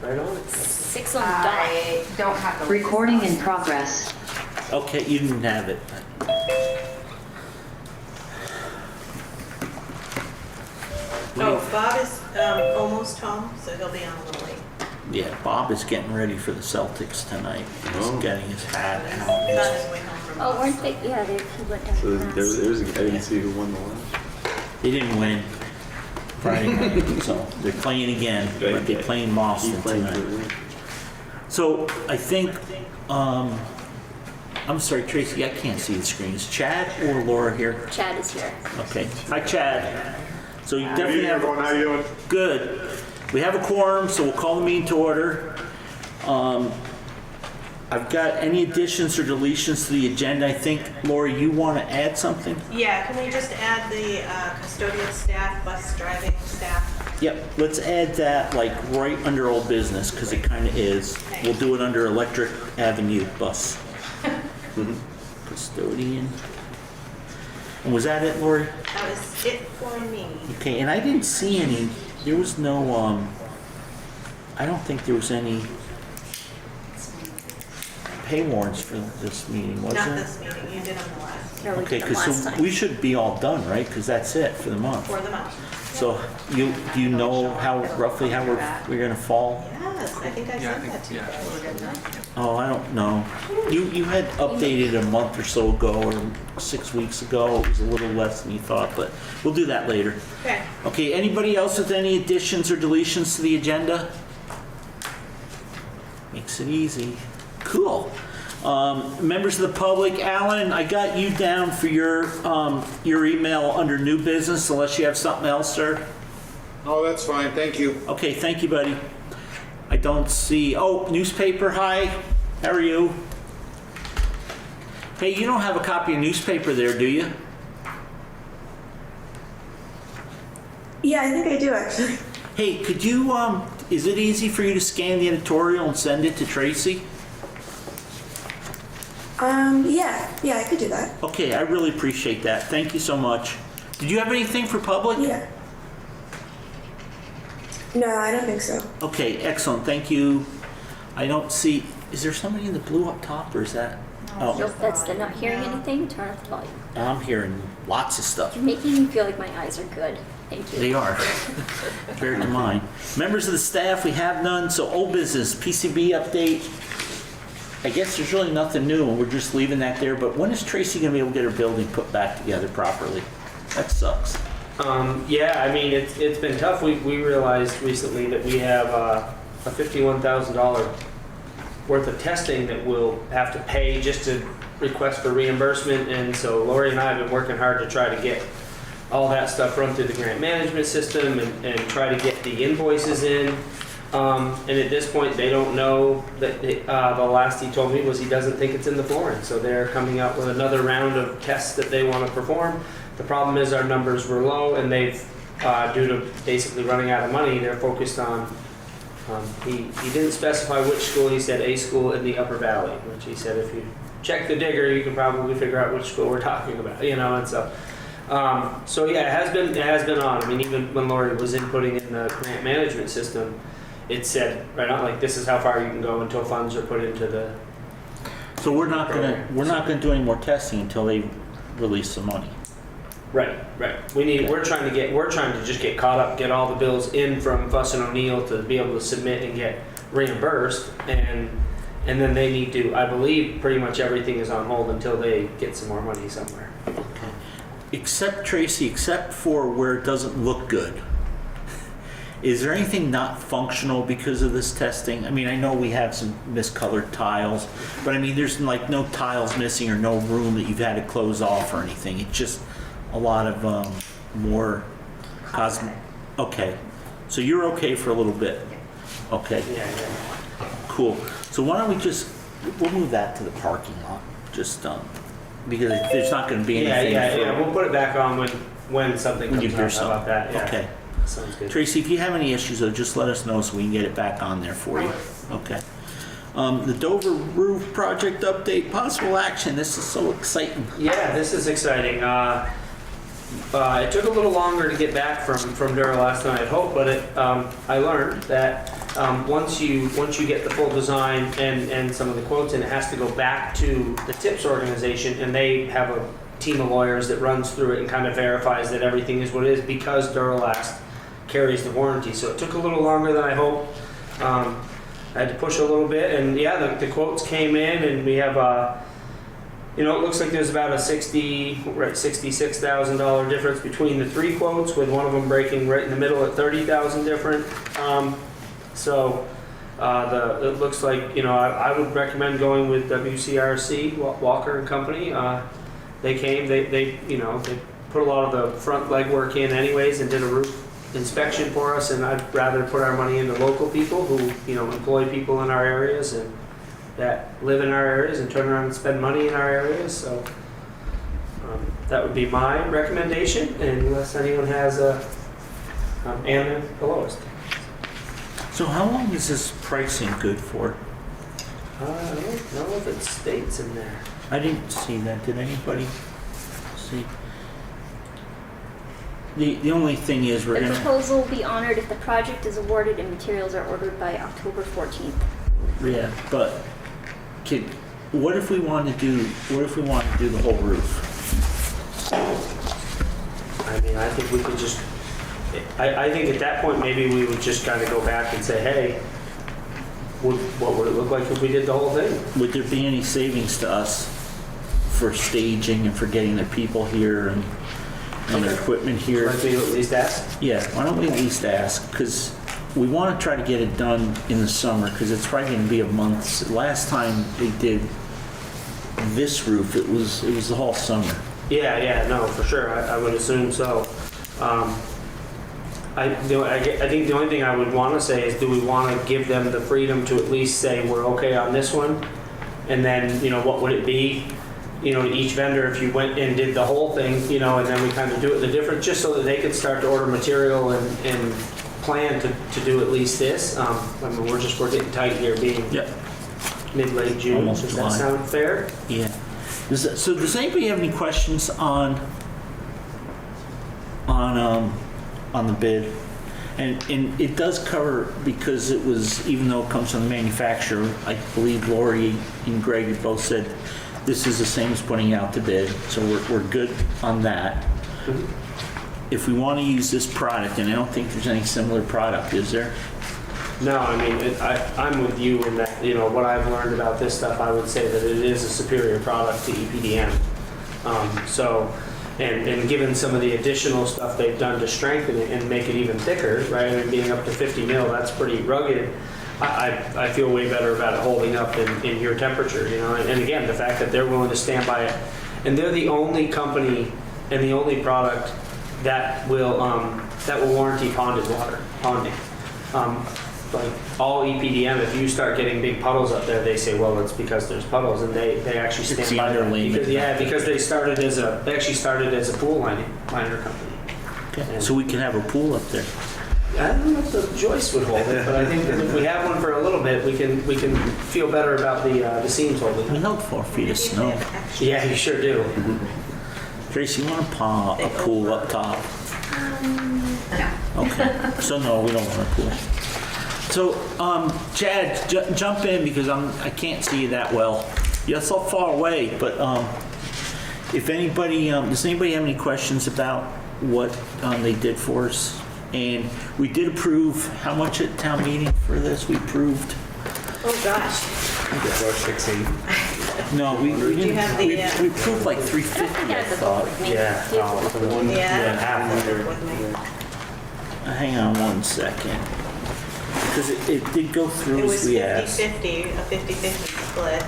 Right on it. 6 on the dot. I don't have the Recording list. in progress. Okay, you didn't have it. Oh, Bob is almost home, so he'll be on a little late. Yeah, Bob is getting ready for the Celtics tonight. He's getting his hat He's out. on his way home from Oh, Boston. weren't they? Yeah, he went down So to there's I didn't see who won the last. They didn't win Friday night, so they're playing again, but they're playing Boston He's playing tonight. for the win. So I think, I'm sorry, Tracy, I can't see the screen. Is Chad or Laura here? Chad is here. Okay. Hi, Chad. So you Good definitely evening, have. everyone. How you doing? Good. We have a quorum, so we'll call the meeting to order. I've got any additions or deletions to the agenda. I think, Laura, you want to add something? Yeah, can we just add the custodian staff, bus driving staff? Yep, let's add that like right under old business, because it kind of is. We'll do it under Electric Avenue bus. Custodian. And was that it, Lori? That was it for me. Okay, and I didn't see any, there was no, I don't think there was any pay warrants for this meeting, was Not there? this meeting, you did on the last, No, we Okay, did them last because time. we should be all done, right? Because that's it for the month. for the month. So do you know how, roughly how we're gonna fall? Yes, I think I sent that to you guys. Oh, I don't know. You had updated a month or so ago, or 6 weeks ago. It was a little less than you thought, but we'll do that later. Okay. Okay, anybody else with any additions or deletions to the agenda? Makes it easy. Cool. Members of the public, Alan, I got you down for your email under new business, unless you have something else, sir. Oh, that's fine. Thank you. Okay, thank you, buddy. I don't see, oh, newspaper, hi, how are you? Hey, you don't have a copy of newspaper there, do you? Yeah, I think I do actually. Hey, could you, is it easy for you to scan the editorial and send it to Tracy? Yeah, I could do that. Okay, I really appreciate that. Thank you so much. Did you have anything for public? Yeah. No, I don't think so. Okay, excellent, thank you. I don't see, is there somebody in the blue up top, or is that? Oh, Nope, that's the not hearing anything. Turn up the volume. I'm hearing lots of stuff. You're making me feel like my eyes are good. Thank you. They are, compared to mine. Members of the staff, we have none, so old business, PCB update. I guess there's really nothing new, and we're just leaving that there, but when is Tracy gonna be able to get her building put back together properly? That sucks. Yeah, I mean, it's been tough. We realized recently that we have a $51,000 worth of testing that we'll have to pay just to request for reimbursement. And so Lori and I have been working hard to try to get all that stuff run through the grant management system and try to get the invoices in. And at this point, they don't know that the last he told me was he doesn't think it's in the flooring. So they're coming out with another round of tests that they want to perform. The problem is our numbers were low, and they've, due to basically running out of money, they're focused on, he didn't specify which school, he said a school in the Upper Valley, which he said if you check the digger, you can probably figure out which school we're talking about, you know, and so. So yeah, it has been on. I mean, even when Lori was inputting in the grant management system, it said right on, like, this is how far you can go until funds are put into the. So we're not gonna do any more testing until they release the money. Right. We're trying to just get caught up, get all the bills in from Fuss and O'Neill to be able to submit and get reimbursed, and then they need to, I believe, pretty much everything is on hold until they get some more money somewhere. Okay. Except, Tracy, except for where it doesn't look good. Is there anything not functional because of this testing? I mean, I know we have some miscolored tiles, but I mean, there's like no tiles missing or no room that you've had to close off or anything. It's just a lot of more cosmetic. Okay, so you're okay for a little bit. Okay, Yeah. cool. So why don't we'll move that to the parking lot, just because there's not going to be anything. Yeah. We'll put it back on when something When you comes hear up. How about that? Yeah. Okay. Sounds good. Tracy, if you have any issues, though, just let us know so we can get it back on there for you. Okay. The Dover Roof Project update, possible action. This is so exciting. Yeah, this is exciting. it took a little longer to get back from Duralast than I'd hoped, but I learned that once you get the full design and some of the quotes, and it has to go back to the TIPS organization, and they have a team of lawyers that runs through it and kind of verifies that everything is what it is, because Duralast carries the warranty. So it took a little longer than I hoped. I had to push a little bit, and yeah, the quotes came in, and we have it looks like there's about a $66,000 difference between the 3 quotes, with one of them breaking right in the middle at $30,000 different. It looks like, I would recommend going with WCRC, Walker and Company. They came, they put a lot of the front legwork in anyways and did a roof inspection for us, and I'd rather put our money into local people who, employ people in our areas and that live in our areas and turn around and spend money in our areas. So that would be my recommendation, unless anyone has Anna, the lowest. So how long is this pricing good for? I don't know if it states in there. I didn't see that. Did anybody see? The only thing is The proposal will be honored if the project is awarded and materials are ordered by October 14th. Yeah, but what if we want to do the whole roof? I mean, I think we could just, I think at that point, maybe we would just kind of go back and say, hey, what would it look like if we did the whole thing? Would there be any savings to us for staging and for getting their people here and their equipment here? Like we at least ask? Yeah, why don't we at least ask? Because we want to try to get it done in the summer, because it's probably going to be a month. Last time they did this roof, it was the whole summer. Yeah, no, for sure. I would assume so. I think the only thing I would want to say is, do we want to give them the freedom to at least say we're okay on this one? And then, what would it be? Each vendor, if you went and did the whole thing, and then we kind of do it the different, just so that they could start to order material and plan to do at least this. I mean, we're getting tight here, being mid-late June. Almost Does that July. sound fair? Yeah. Does anybody have any questions on the bid? And it does cover, because it was, even though it comes from the manufacturer, I believe Lori and Greg both said this is the same as putting out the bid, so we're good on that. Mm-hmm. If we want to use this product, and I don't think there's any similar product, is there? No, I mean, I'm with you in that, what I've learned about this stuff, I would say that it is a superior product to EPDM. And given some of the additional stuff they've done to strengthen it and make it even thicker, right? I mean, being up to 50 mil, that's pretty rugged. I feel way better about it holding up in your temperature, And again, the fact that they're willing to stand by it, and they're the only company and the only product that will warranty ponded water, ponding. Like all EPDM, if you start getting big puddles up there, they say, well, it's because there's puddles, and they actually stand by either that. lane. Because they actually started as a pool liner company. Okay. And- So we can have a pool up there. I don't know if the joist would hold it, but I think that if we have one for a little bit, we can feel better about the seams holding We it. held 4 feet of snow. Yeah, you sure do. Tracy, you want a pool up top? No. Okay. So no, we don't want a pool. So, Chad, jump in, because I can't see you that well. You're so far away, but if anybody, does anybody have any questions about what they did for us? And we did approve, how much at town meeting for this? We approved. Oh, gosh. No, we you didn't. have the, We approved like 350, I thought. Yeah. For the one. Yeah. Half of it. With me. Hang on one second. Because it did go through It as was we asked. 50-50, a 50-50 split.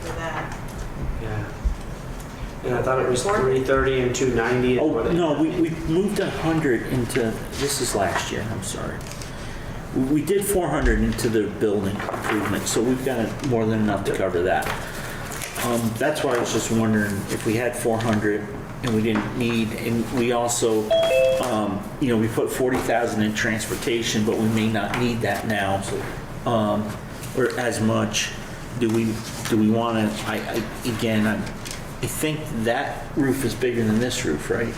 For that. Yeah. And I thought it was 330 and 290. Oh, no, we moved 100 into, this is last year, I'm sorry. We did 400 into the building improvement, so we've got more than enough to cover that. That's why I was just wondering if we had 400 and we didn't need, and we also, we put 40,000 in transportation, but we may not need that now, or as much. Do we want to? I think that roof is bigger than this roof, right?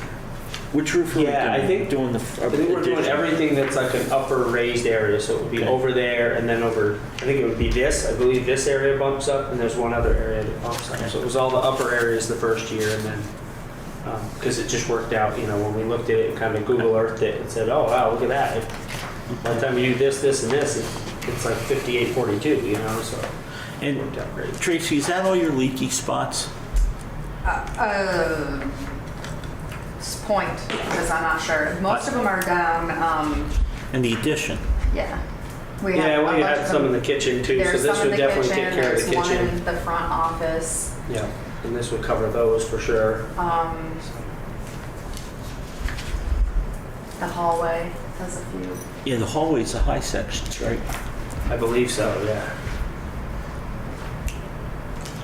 Which roof are we doing? Yeah, I think doing the I think we're doing everything that's like an upper raised area, so it would be Okay. over there and then over, I think it would be this, I believe this area bumps up and there's one other area that bumps up. Okay. So it was all the upper areas the first year and then, because it just worked out, you know, when we looked at it and kind of Google Earthed it and said, oh wow, look at that. By the time you do this, this and this, it's like 58-42, you know, so it And worked out great. Tracy, is that all your leaky spots? Point, because I'm not sure. Most of them are down, In the addition? yeah. Yeah, a we bunch had of some in them. the kitchen too, so There's this some in would the definitely kitchen, take care of the there's one kitchen. in the front office. Yeah, and this would cover those for sure. The hallway has a few. Yeah, the hallway's the high sections, right? I believe so, yeah.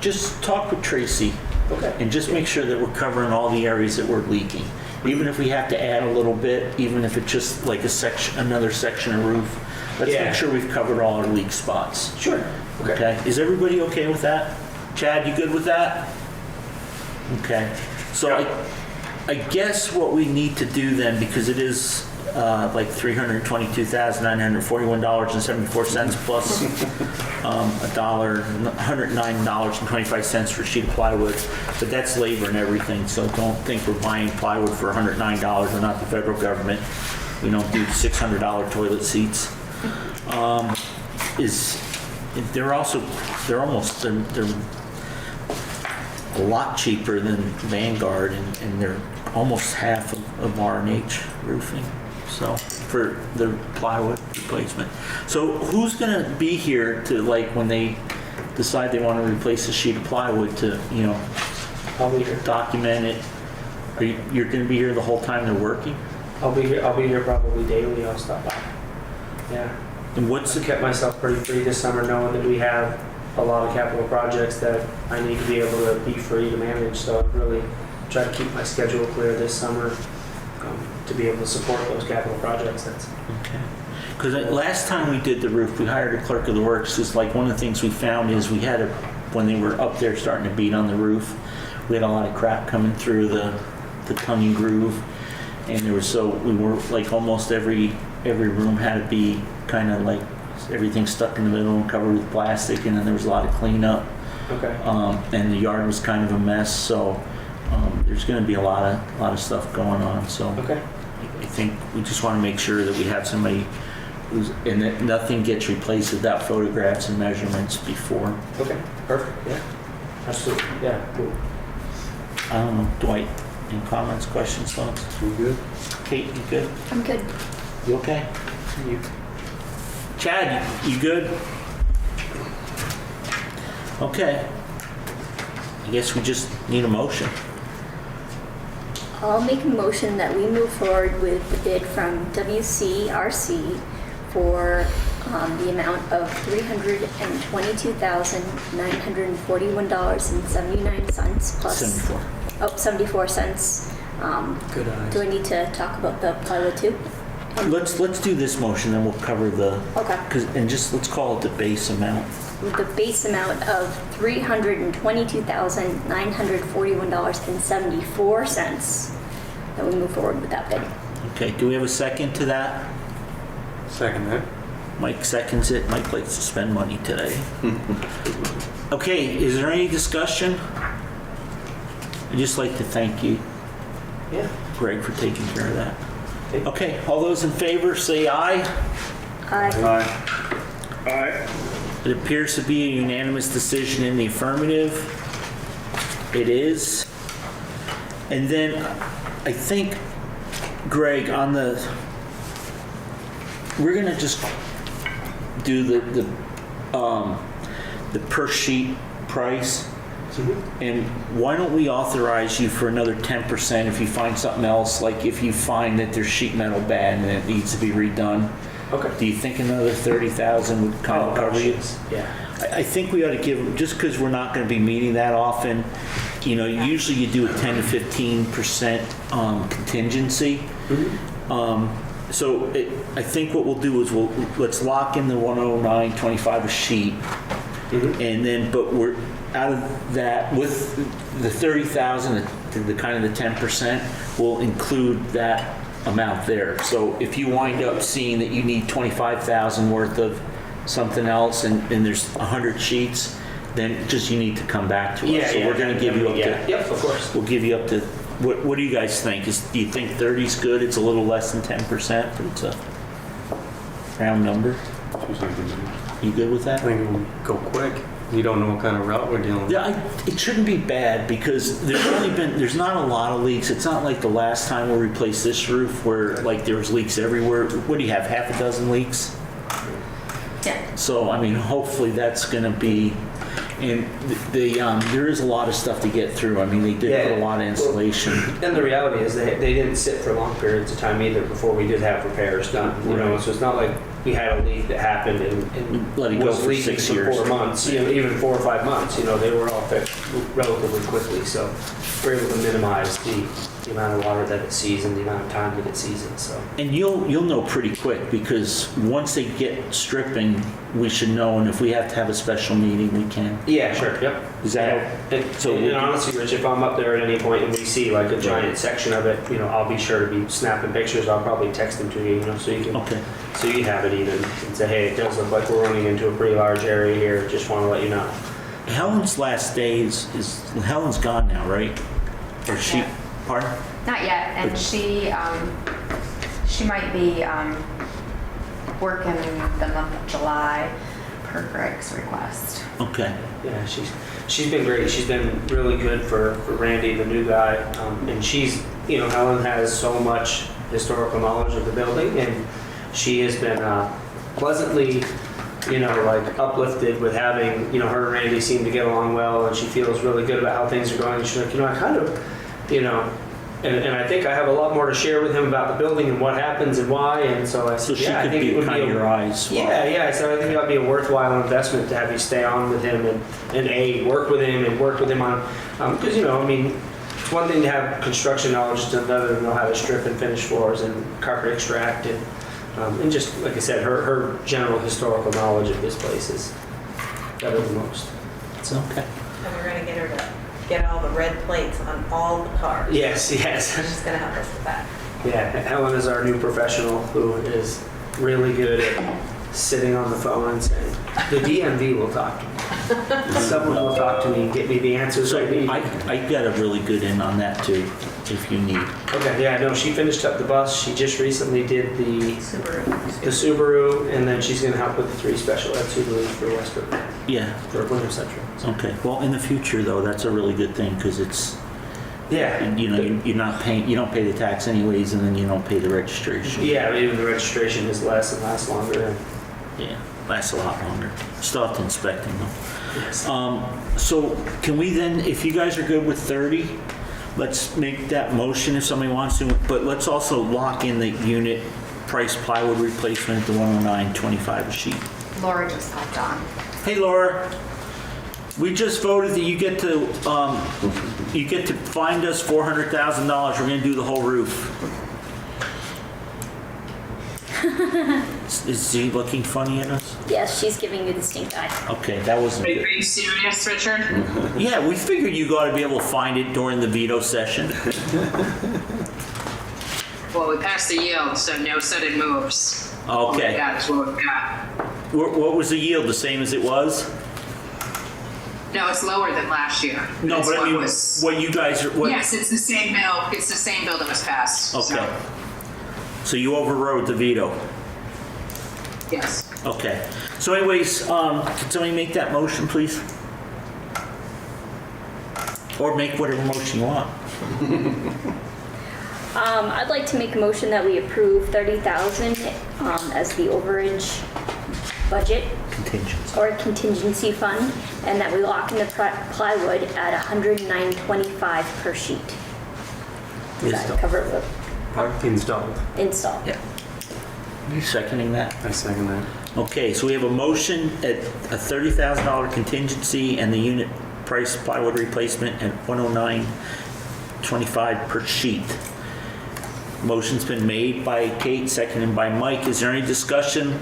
Just talk with Tracy Okay. and just make sure that we're covering all the areas that we're leaking. Even if we have to add a little bit, even if it's just like a section, another section of roof, let's Yeah. make sure we've covered all our leak spots. Sure. Okay, is everybody okay with that? Chad, you good with that? Okay, so I guess what we need to do then, because it is like $322,941.74 plus $109.25 for a sheet of plywood, but that's labor and everything, so don't think we're buying plywood for $109. We're not the federal government. We don't do $600 toilet seats. They're a lot cheaper than Vanguard, and they're almost half of R&H roofing, so for the plywood replacement. So who's gonna be here to, like, when they decide they want to replace a sheet of plywood, to, you know, I'll be here. document it? You're gonna be here the whole time they're working? I'll be here probably daily. I'll stop by. Yeah. And what's I kept myself pretty free this summer, knowing that we have a lot of capital projects that I need to be able to be free to manage. So I've really tried to keep my schedule clear this summer to be able to support those capital projects. That's okay. Because last time we did the roof, we hired a clerk of the works. Is like one of the things we found is we had when they were up there starting to beat on the roof, we had a lot of crap coming through the tongue and groove, and we were like almost every room had to be kind of like everything stuck in the middle and covered with plastic, and then there was a lot of cleanup. okay. And the yard was kind of a mess, so there's going to be a lot of stuff going on. So Okay. I think we just want to make sure that we have somebody and that nothing gets replaced without photographs and measurements before. Okay. Perfect. Yeah. Absolutely. Yeah. Cool. I don't know, Dwight, any comments, questions, thoughts? We good? Kate, you good? I'm good. You okay? You. Chad, you good? Okay. I guess we just need a motion. I'll make a motion that we move forward with the bid from WCRC for the amount of $322,941.79 plus 74. 74 cents. Good eyes. Do I need to talk about the plywood too? Let's do this motion, then we'll cover the, Okay. and just let's call it the base amount. With the base amount of $322,941.74 that we move forward with that bid. Okay, do we have a second to that? Second that. Mike seconds it. Mike likes to spend money today. Okay, is there any discussion? I'd just like to thank you, Yeah. Greg, for taking care of that. Okay. Okay, all those in favor say aye. Aye. Aye. It appears to be a unanimous decision in the affirmative. It is. And then I think, Greg, we're gonna just do the per sheet price. And why don't we authorize you for another 10% if you find something else, like if you find that there's sheet metal bad and it needs to be redone? Okay. Do you think another 30,000 would kind of cover you? Yeah. I think we ought to give, just because we're not going to be meeting that often, you know, usually you do a 10 to 15% contingency. So I think what we'll do is let's lock in the 109.25 a sheet, and then out of that, with the 30,000, the kind of the 10%, will include that amount there. So if you wind up seeing that you need 25,000 worth of something else and there's 100 sheets, then just you need to come back to us. Yeah, So we're going to give you up to, Yep, of course. we'll give you up to, what do you guys think? Do you think 30 is good? It's a little less than 10%, but it's a round number. Seems like it's- You good with I that? think it'll go quick. You don't know what kind of route we're dealing with. Yeah, it shouldn't be bad because there's not a lot of leaks. It's not like the last time we replaced this roof where like there was leaks everywhere. What do you have, half a dozen leaks? Yeah. So, I mean, hopefully that's gonna be, and there is a lot of stuff to get through. I mean, they did put a lot of insulation. And the reality is they didn't sit for long periods of time either before we did have repairs done. You know, so it's not like we had a leak that happened and Let it go was for leaking 6 for years. 4 months, you know, even 4 or 5 months. You know, they were all fixed relatively quickly. So we're able to minimize the amount of water that it sees and the amount of time that it sees it. So And you'll know pretty quick because once they get stripping, we should know, and if we have to have a special meeting, we can. yeah, sure, yep. Is that And, so and we'll- honestly, Rich, if I'm up there at any point and we see like a giant section of it, you know, I'll be sure to be snapping pictures. I'll probably text them to you, you know, so you can Okay. so you have it even and say, hey, it does look like we're running into a pretty large area here. Just want to let you know. Helen's last day is Helen's gone now, right? Or she, Yeah. pardon? Not yet, and But- she might be working the month of July per Greg's request. Okay. Yeah, she's been great. She's been really good for Randy, the new guy, and she's, you know, Helen has so much historical knowledge of the building, and she has been pleasantly, you know, like uplifted with having, you know, her and Randy seem to get along well, and she feels really good about how things are going. She's like, you know, I kind of, you know, and I think I have a lot more to share with him about the building and what happens and why, and so I So said, she yeah, I could think it be would kind be of your eyes. while- yeah, so I think that would be a worthwhile investment to have you stay on with him and work with him on, because, you know, I mean, it's one thing to have construction knowledge, it's another to know how to strip and finish floors and carpet extract and just, like I said, her general historical knowledge of this place is better than most. So, Okay. And we're gonna get her to get all the red plates on all the cars. yes. She's gonna help us with that. Yeah, Helen is our new professional who is really good at sitting on the phone and saying, the DMV will talk to me. Someone will talk to me and get me the answers So I need. I got a really good in on that too, if you need. Okay, yeah, no, she finished up the bus. She just recently did the Subaru. Subaru, and then she's going to help with the 3 special ed Subarus for Westbrook, Yeah. for Winter Central. So, Okay. Well, in the future though, that's a really good thing because it's, yeah, you know, you're not paying, you don't pay the tax anyways, and then you don't pay the registration. yeah, even the registration is less and lasts longer. Yeah. Lasts a lot longer. Still have to inspect them though. Yes. So can we then, if you guys are good with 30, let's make that motion if somebody wants to, but let's also lock in the unit price plywood replacement at the 109.25 a sheet. Laura just popped on. Hey Laura, we just voted that you get to find us $400,000. We're gonna do the whole roof. Is he looking funny at us? Yes, she's giving you the stink eye. Okay, that wasn't Are good. you serious, Richard? Yeah, we figured you got to be able to find it during the veto session. Well, we passed the yield, so no sudden moves. Okay. That's what we've got. What was the yield? The same as it was? No, it's lower than last year. No, It's but I mean, was- what you guys are. What, Yes, it's the same bill. It's the same bill that was passed. Okay. So you overrode the veto. Yes. Okay. So, anyways, can somebody make that motion, please? Or make whatever motion you want. I'd like to make a motion that we approve 30,000 as the overage budget Contingency. or contingency fund, and that we lock in the plywood at $109.25 per sheet. Does that cover it? Installed. Install. Yeah. You seconding that? I second that. Okay, so we have a motion at a $30,000 contingency and the unit price plywood replacement at $109.25 per sheet. Motion's been made by Kate, seconded by Mike. Is there any discussion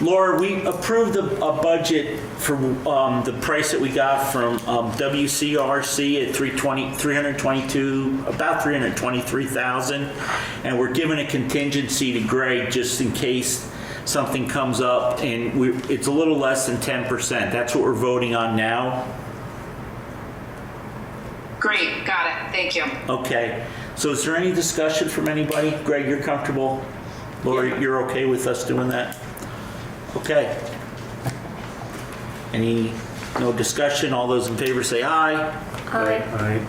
Laura, we approved a budget for the price that we got from WCRC at 322, about 323,000, and we're giving a contingency to Greg just in case something comes up, and it's a little less than 10%. That's what we're voting on now. Great, got it, thank you. Okay, so is there any discussion from anybody? Greg, you're comfortable? Laura, you're okay with us doing that? Okay. No discussion? All those in favor say aye. Aye.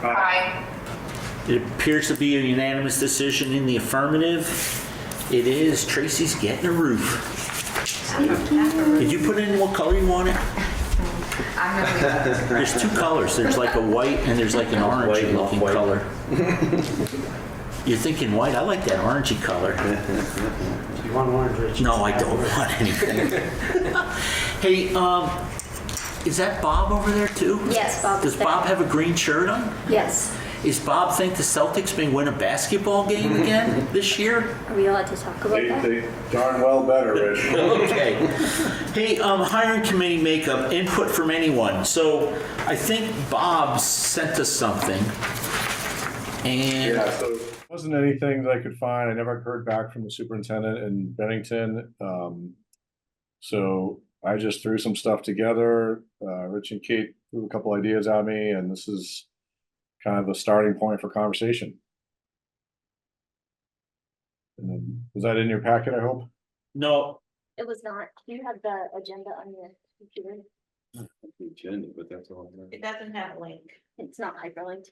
Aye. It appears to be a unanimous decision in the affirmative. It is. Tracy's getting a roof. Did you put in what color you want it? I'm gonna leave it. There's two colors. There's like a white and there's like an orangey looking color. You're thinking white? I like that orangey color. You want orange, Rich? No, I don't want anything. Hey, is that Bob over there too? Yes, Bob is Does Bob there. have a green shirt on? Yes. Is Bob think the Celtics may win a basketball game again this year? Are we allowed to talk about that? They darn well better, Rich. Okay. Hey, hiring committee makeup, input from anyone. So I think Bob sent us something. And Yeah, so there wasn't anything that I could find. I never heard back from the superintendent in Bennington. So I just threw some stuff together. Rich and Kate threw a couple ideas at me, and this is kind of the starting point for conversation. And then, was that in your packet, I hope? no, It was not. You had the agenda on your computer. Agenda, but that's all. It doesn't have a link. It's not hyperlinked.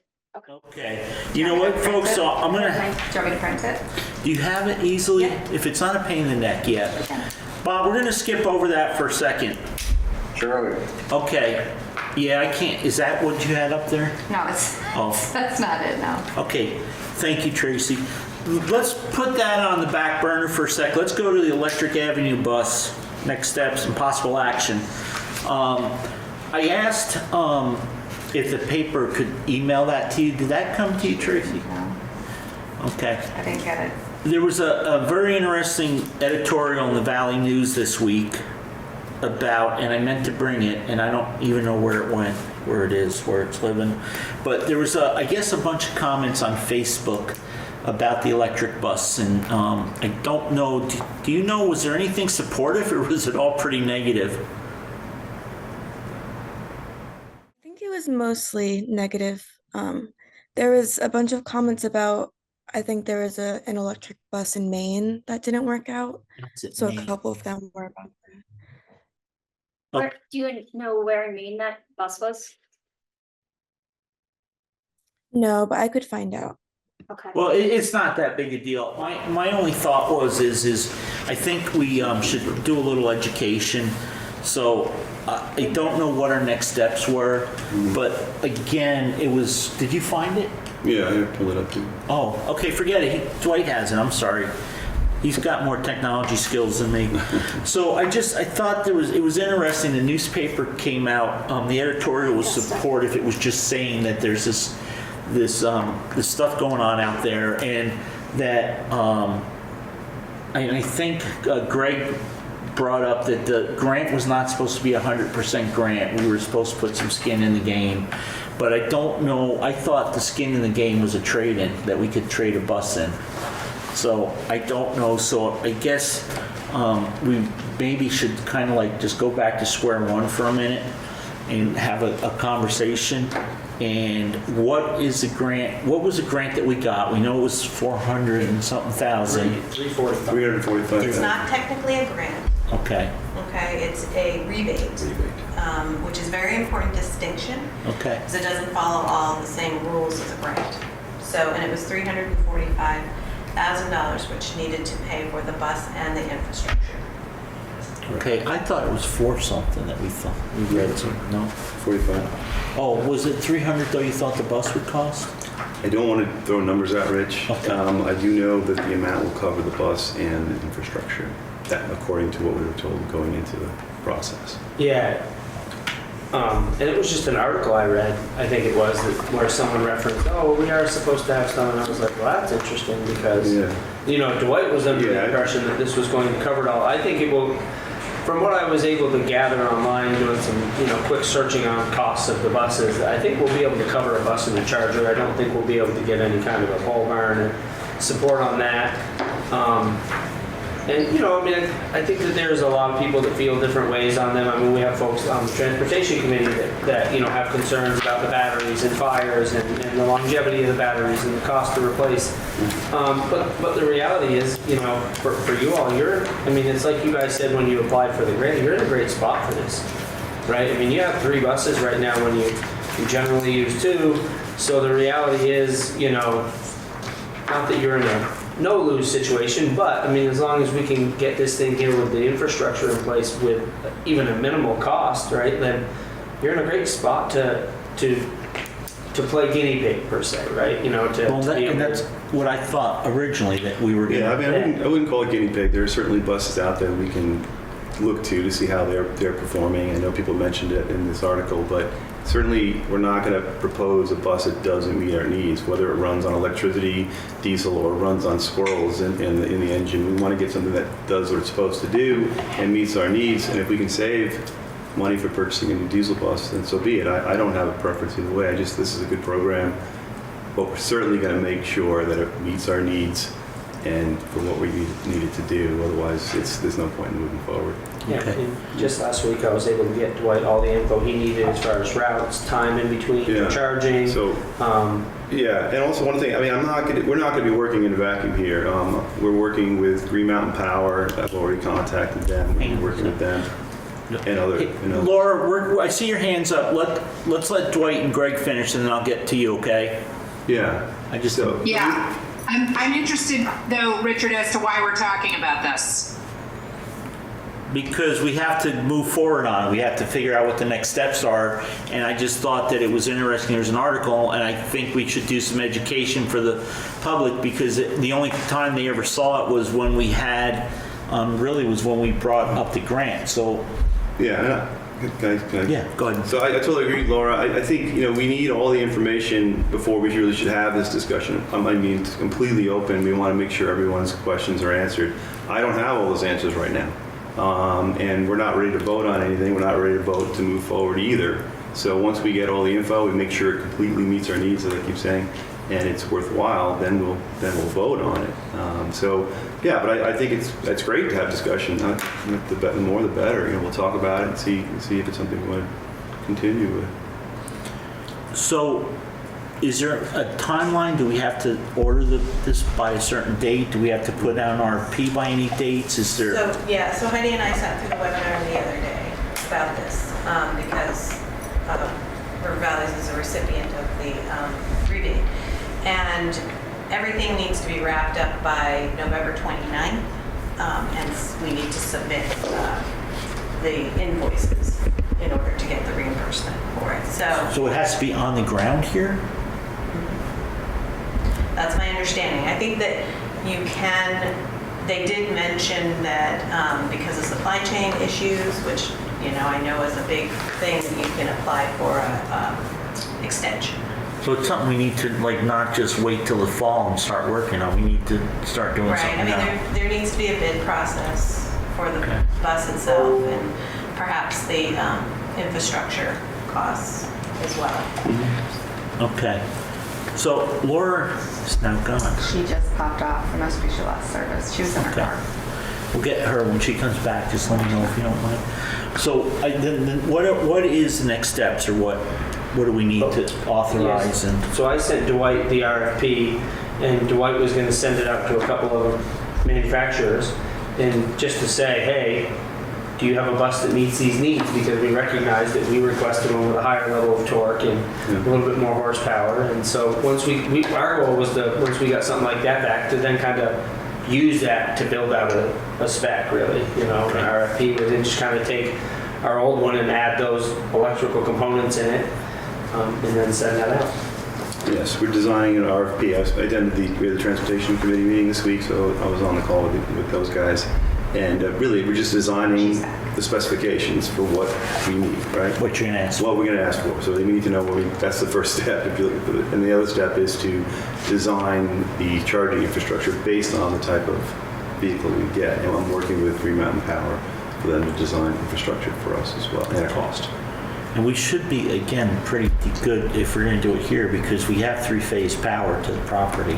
okay. You know what, folks? So I'm gonna. Do you want me to print it? Do you have it easily? If it's not a pain in the neck yet. Bob, we're gonna skip over that for a second. Surely. Okay. Yeah, I can't. Is that what you had up there? No, it's, Oh. that's not it, no. Okay. Thank you, Tracy. Let's put that on the back burner for a sec. Let's go to the Electric Avenue bus. Next steps and possible action. I asked if the paper could email that to you. Did that come to you, Tracy? No, Okay. I didn't get it. There was a very interesting editorial in the Valley News this week about, and I meant to bring it, and I don't even know where it went, where it is, where it's living. But there was, I guess, a bunch of comments on Facebook about the electric bus, and I don't know, do you know, was there anything supportive, or was it all pretty negative? I think it was mostly negative. There was a bunch of comments about, I think there was an electric bus in Maine that didn't work out. So a couple of them were about that. Where, do you know where in Maine that bus was? No, but I could find out. Okay. Well, it's not that big a deal. My only thought was is I think we should do a little education. So I don't know what our next steps were, but again, it was. Did you find it? Yeah, I pulled it up too. Oh, okay. Forget it. Dwight has it. I'm sorry. He's got more technology skills than me. So I thought it was interesting. The newspaper came out. The editorial was supportive. It was just saying that there's this stuff going on out there, and that I think Greg brought up that the grant was not supposed to be 100% grant. We were supposed to put some skin in the game, but I don't know. I thought the skin in the game was a trade-in, that we could trade a bus in. So I don't know. So I guess we maybe should kind of like just go back to square one for a minute and have a conversation. And what is the grant? What was the grant that we got? We know it was 400 and something thousand. 345. 345. It's not technically a grant, Okay. okay? It's a rebate, which is very important distinction Okay. because it doesn't follow all the same rules as a grant. So, and it was $345,000, which needed to pay for the bus and the infrastructure. Okay. I thought it was 4 something that we thought we read some. No. 45. Oh, was it 300 though? You thought the bus would cost? I don't want to throw numbers out, Rich. Okay. I do know that the amount will cover the bus and the infrastructure. That, according to what we were told going into the process. Yeah. And it was just an article I read, I think it was, where someone referenced, oh, we are supposed to have some, and I was like, well, that's interesting, because, you know, Dwight was under the impression that this was going to cover it all. I think it will, from what I was able to gather online, doing some, you know, quick searching on costs of the buses, I think we'll be able to cover a bus and a charger. I don't think we'll be able to get any kind of a pole barn and support on that. And, you know, I mean, I think that there's a lot of people that feel different ways on them. I mean, we have folks on the transportation committee that you know, have concerns about the batteries and fires and the longevity of the batteries and the cost to replace. But the reality is, you know, for you all, I mean, it's like you guys said when you applied for the grant, you're in a great spot for this, right? I mean, you have 3 buses right now when you generally use 2. So the reality is, you know, not that you're in a no-lose situation, but I mean, as long as we can get this thing here with the infrastructure in place with even a minimal cost, right, then you're in a great spot to play guinea pig per se, right? You know, and that's what I thought originally that we were going to. Yeah, I mean, I wouldn't call it guinea pig. There are certainly buses out there we can look to see how they're performing. I know people mentioned it in this article, but certainly we're not going to propose a bus that doesn't meet our needs, whether it runs on electricity, diesel, or runs on squirrels in the engine. We want to get something that does what it's supposed to do and meets our needs. And if we can save money for purchasing a new diesel bus, then so be it. I don't have a preference either way. This is a good program, but we're certainly going to make sure that it meets our needs and for what we needed to do. Otherwise, there's no point in moving forward. Yeah, and just last week I was able to get Dwight all the info he needed as far as routes, time in between, charging. So, and also one thing, I mean, we're not going to be working in a vacuum here. We're working with Green Mountain Power. I've already contacted them. We're working with them. And other, you know. Laura, I see your hands up. Let's let Dwight and Greg finish, and then I'll get to you. Okay? Yeah. Yeah. I'm interested, though, Richard, as to why we're talking about this. Because we have to move forward on it. We have to figure out what the next steps are. And I just thought that it was interesting. There's an article, and I think we should do some education for the public, because the only time they ever saw it was when we had, was when we brought up the grant. So. Yeah. Can I? Yeah, go ahead. So I totally agree, Laura. I think, you know, we need all the information before we really should have this discussion. I mean, it's completely open. We want to make sure everyone's questions are answered. I don't have all those answers right now. And we're not ready to vote on anything. We're not ready to vote to move forward either. So once we get all the info, we make sure it completely meets our needs, as I keep saying, and it's worthwhile, then we'll vote on it. But I think it's great to have discussion. The more the better. You know, we'll talk about it and see if it's something we want to continue with. So, is there a timeline? Do we have to order this by a certain date? Do we have to put out an RFP by any dates? Is there? So Heidi and I sat through the webinar the other day about this because River Valleys is a recipient of the rebate. And everything needs to be wrapped up by November 29th, and we need to submit the invoices in order to get the reimbursement for it. So it has to be on the ground here? That's my understanding. I think that you can, they did mention that because of supply chain issues, which, you know, I know is a big thing, that you can apply for a extension. So it's something we need to, like, not just wait till the fall and start working on. We need to start doing something now. Right. I mean, there needs to be a bid process for the bus itself, and perhaps the infrastructure costs as well. Mm-hmm. Okay. So Laura is now gone. She just popped off. There must be she lost service. She was in her car. We'll get her when she comes back. Just let me know if you don't mind. So then what is the next steps, or what do we need to authorize? Yes. And so I sent Dwight the RFP, and Dwight was going to send it out to a couple of manufacturers, and just to say, hey, do you have a bus that meets these needs? Because we recognize that we requested one with a higher level of torque and a little bit more horsepower. And so once our goal was to, once we got something like that back, to then kind of use that to build out a spec, really, you know, an RFP, and then just kind of take our old one and add those electrical components in it, and then send that out. Yes, we're designing an RFP. We had the transportation committee meeting this week, so I was on the call with those guys. And really, we're just designing the specifications for what we need, right? What you're gonna ask. What we're going to ask for. So they need to know that's the first step. If you look at it. And the other step is to design the charging infrastructure based on the type of vehicle we get. And I'm working with Green Mountain Power for them to design infrastructure for us as well, and cost. And we should be, again, pretty good if we're gonna do it here, because we have 3-phase power to the property.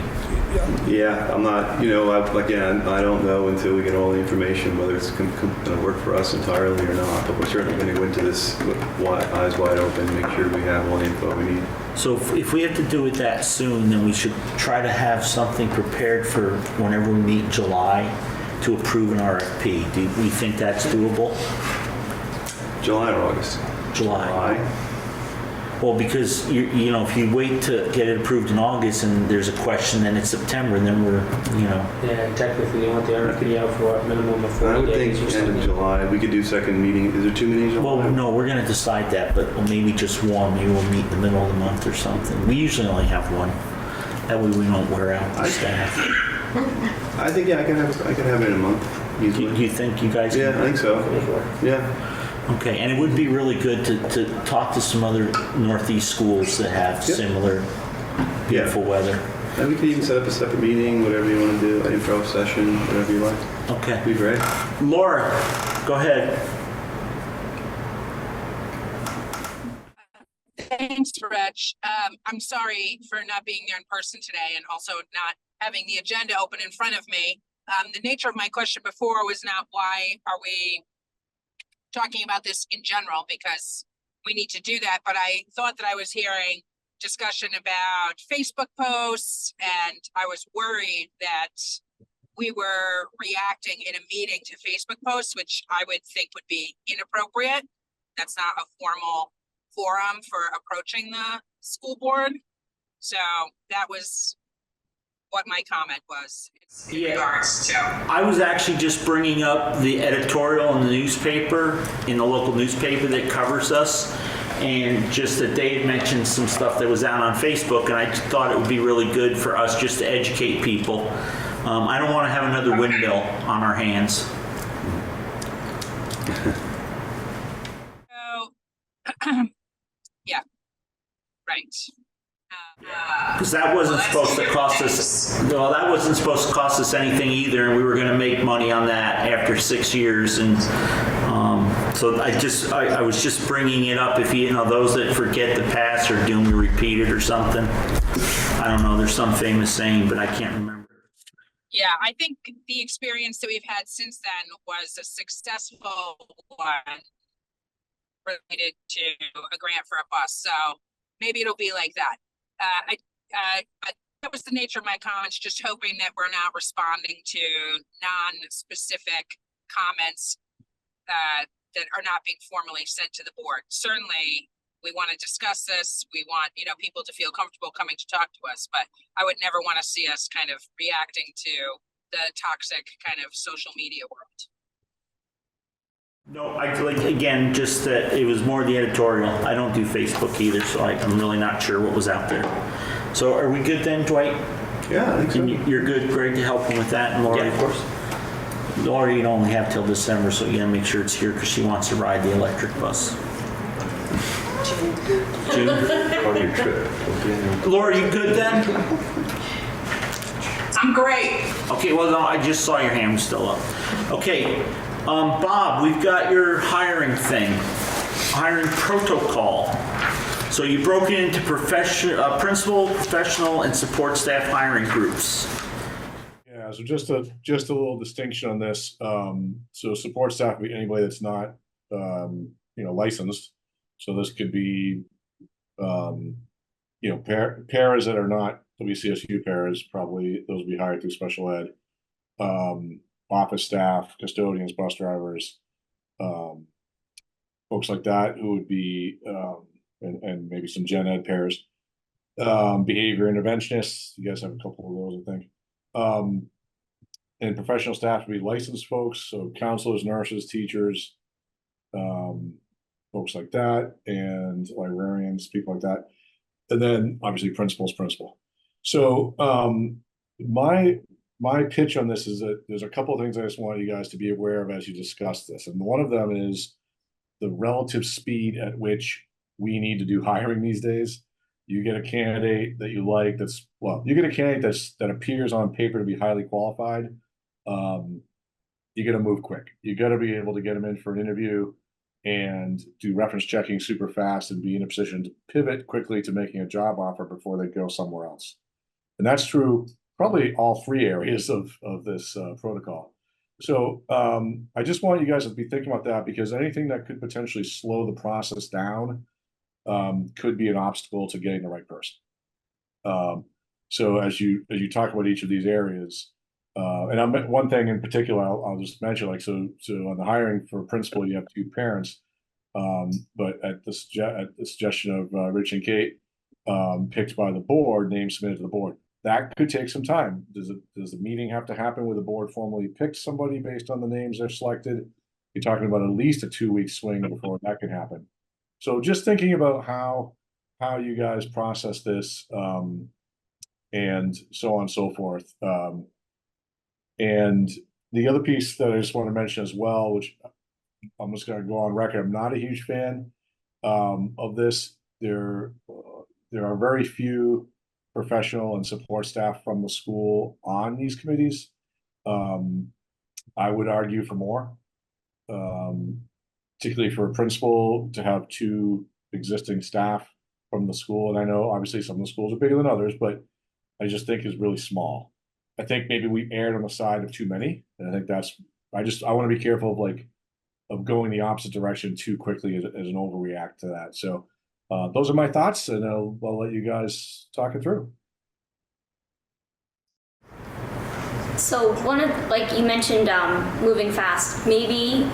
Yeah, I'm not, again, I don't know until we get all the information whether it's going to work for us entirely or not, but we're certainly going to go into this with eyes wide open, make sure we have all the info we need. So if we have to do it that soon, then we should try to have something prepared for whenever we meet in July to approve an RFP. Do we think that's doable? July or August? July. Well, because you know, if you wait to get it approved in August and there's a question, then it's September, and then we're, Yeah, technically you want the RFP out for a minimum of 40 I would days think or end of something. July. We could do second meeting. Is there 2 meetings in July? Well, no, we're going to decide that, but maybe just one. Maybe we'll meet in the middle of the month or something. We usually only have one. That way we don't wear out the staff. I think, I can have it in a month, Do easily. you think you guys Yeah, can? I think so. Yeah. Okay, and it would be really good to talk to some other Northeast schools that have Yep. similar beautiful weather. And we could even set up a separate meeting, whatever you want to do, an info session, whatever you like. Okay. Be great. Laura, go ahead. Thanks, Rich. I'm sorry for not being there in person today and also not having the agenda open in front of me. The nature of my question before was not why are we talking about this in general, because we need to do that, but I thought that I was hearing discussion about Facebook posts, and I was worried that we were reacting in a meeting to Facebook posts, which I would think would be inappropriate. That's not a formal forum for approaching the school board. So that was what my comment was in regards to. I was actually just bringing up the editorial in the newspaper, in the local newspaper that covers us, and just that they had mentioned some stuff that was out on Facebook, and I just thought it would be really good for us just to educate people. I don't want to have another windmill on our hands. So, yeah, right. Because that wasn't supposed to cost us, well, that wasn't supposed to cost us anything either, and we were going to make money on that after 6 years. And so I was just bringing it up. If those that forget the past are doomed to repeat it or something. I don't know, there's some famous saying, but I can't remember. Yeah, I think the experience that we've had since then was a successful one related to a grant for a bus. So maybe it'll be like that. That was the nature of my comments, just hoping that we're not responding to non-specific comments that are not being formally sent to the board. Certainly, we want to discuss this. We want, people to feel comfortable coming to talk to us, but I would never want to see us kind of reacting to the toxic kind of social media world. No, again, just that it was more the editorial. I don't do Facebook either, so I'm really not sure what was out there. So are we good then, Dwight? Yeah, I think so. And you're good, Greg, to help him with that, and Laura? Yeah, of course. Laura, you only have till December, so you gotta make sure it's here because she wants to ride the electric bus. June? Part of your trip. Laura, you good then? I'm great. Okay, well, no, I just saw your hand was still up. Okay, Bob, we've got your hiring protocol. So you broke it into principal, professional, and support staff hiring groups. Yeah, so just a little distinction on this. So support staff would be anybody that's not, licensed. So this could be, paras that are not WCSU paras, probably those would be hired through special ed. Office staff, custodians, bus drivers, folks like that who would be, and maybe some gen ed pairs. Behavior interventionists, you guys have a couple of those, I think. And professional staff would be licensed folks, so counselors, nurses, teachers, folks like that, and librarians, people like that. And then obviously principal. So my my pitch on this is that there's a couple of things I just want you guys to be aware of as you discuss this. And one of them is the relative speed at which we need to do hiring these days. You get a candidate that you like you get a candidate that appears on paper to be highly qualified. You got to move quick. You got to be able to get them in for an interview and do reference checking super fast and be in a position to pivot quickly to making a job offer before they go somewhere else. And that's true probably all three areas of this protocol. So I just want you guys to be thinking about that, because anything that could potentially slow the process down could be an obstacle to getting the right person. So as you talk about each of these areas, and one thing in particular, I'll just mention, like, so on the hiring for principal, you have two parents, but at the suggestion of Rich and Kate, picked by the board, names submitted to the board. That could take some time. Does the meeting have to happen where the board formally picks somebody based on the names they're selected? You're talking about at least a 2-week swing before that can happen. So just thinking about how you guys process this, and so on and so forth. And the other piece that I just want to mention as well, which I'm just going to go on record, I'm not a huge fan of this. There are very few professional and support staff from the school on these committees. I would argue for more, particularly for a principal to have 2 existing staff from the school. And I know obviously some of the schools are bigger than others, but I just think is really small. I think maybe we erred on the side of too many. And I think I want to be careful of going the opposite direction too quickly as an overreact to that. So those are my thoughts, and I'll let you guys talk it through. So like you mentioned, moving fast, maybe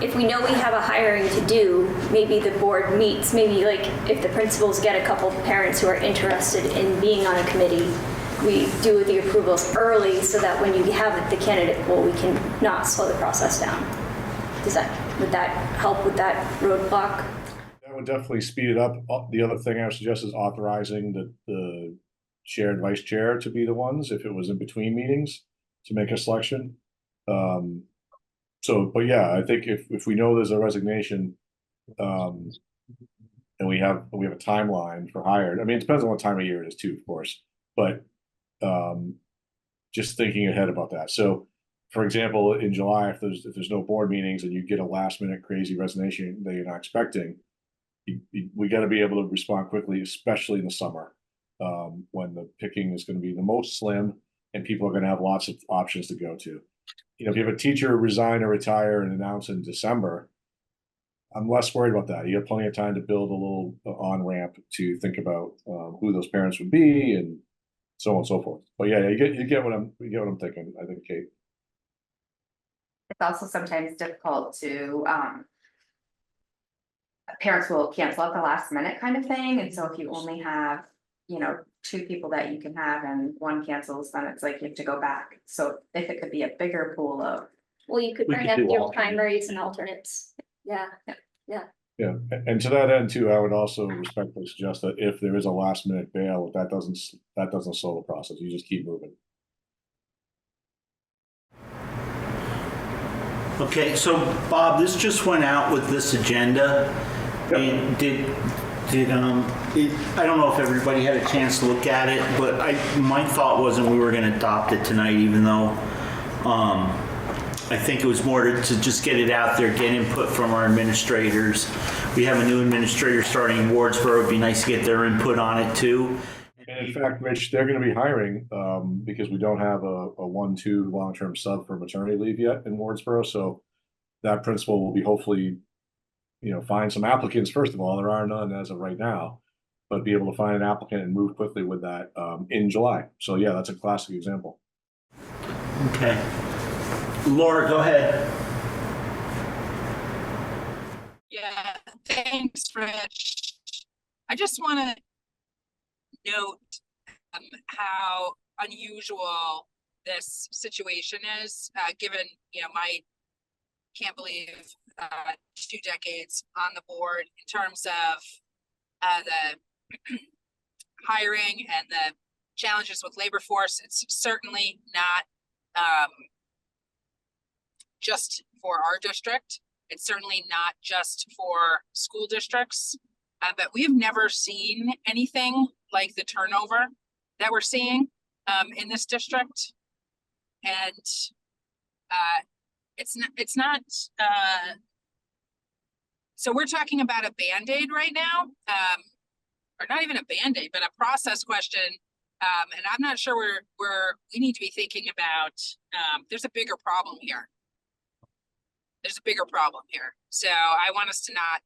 if we know we have a hiring to do, maybe the board meets, maybe like if the principals get a couple of parents who are interested in being on a committee, we do the approvals early so that when you have the candidate pool, we can not slow the process down. Would that help with that roadblock? That would definitely speed it up. The other thing I would suggest is authorizing the chair and vice chair to be the ones, if it was in between meetings, to make a selection. But yeah, I think if we know there's a resignation, and we have a timeline for hired, I mean, it depends on what time of year it is too, of course, but just thinking ahead about that. So, for example, in July, if there's no board meetings and you get a last minute crazy resignation that you're not expecting, we got to be able to respond quickly, especially in the summer, when the picking is going to be the most slim and people are going to have lots of options to go to. If you have a teacher resign or retire and announce in December, I'm less worried about that. You have plenty of time to build a little on-ramp to think about who those parents would be and so on and so forth. But yeah, you get what I'm thinking, I think, Kate. It's also sometimes difficult to, parents will cancel at the last minute kind of thing. And so if you only have, 2 people that you can have and one cancels, then it's like you have to go back. So if it could be a bigger pool of. Well, you could bring up your primaries and alternates. Yeah. Yeah, and to that end too, I would also respectfully suggest that if there is a last minute bail, that doesn't slow the process. You just keep moving. Okay, so Bob, this just went out with this agenda. Yep. And I don't know if everybody had a chance to look at it, but my thought wasn't we were going to adopt it tonight, even though I think it was more to just get it out there, get input from our administrators. We have a new administrator starting in Wardsboro. It'd be nice to get their input on it too. And in fact, Rich, they're going to be hiring because we don't have a 1-2 long-term sub for maternity leave yet in Wardsboro. So that principal will be hopefully, find some applicants. First of all, there are none as of right now, but be able to find an applicant and move quickly with that in July. So yeah, that's a classic example. Okay. Laura, go ahead. Yeah, thanks, Rich. I just want to note how unusual this situation is, given, my can't believe 2 decades on the board in terms of the hiring and the challenges with labor force. It's certainly not just for our district. It's certainly not just for school districts, but we have never seen anything like the turnover that we're seeing in this district. And it's not, so we're talking about a Band-Aid right now, or not even a Band-Aid, but a process question. And I'm not sure we need to be thinking about, there's a bigger problem here. There's a bigger problem here. So I want us to not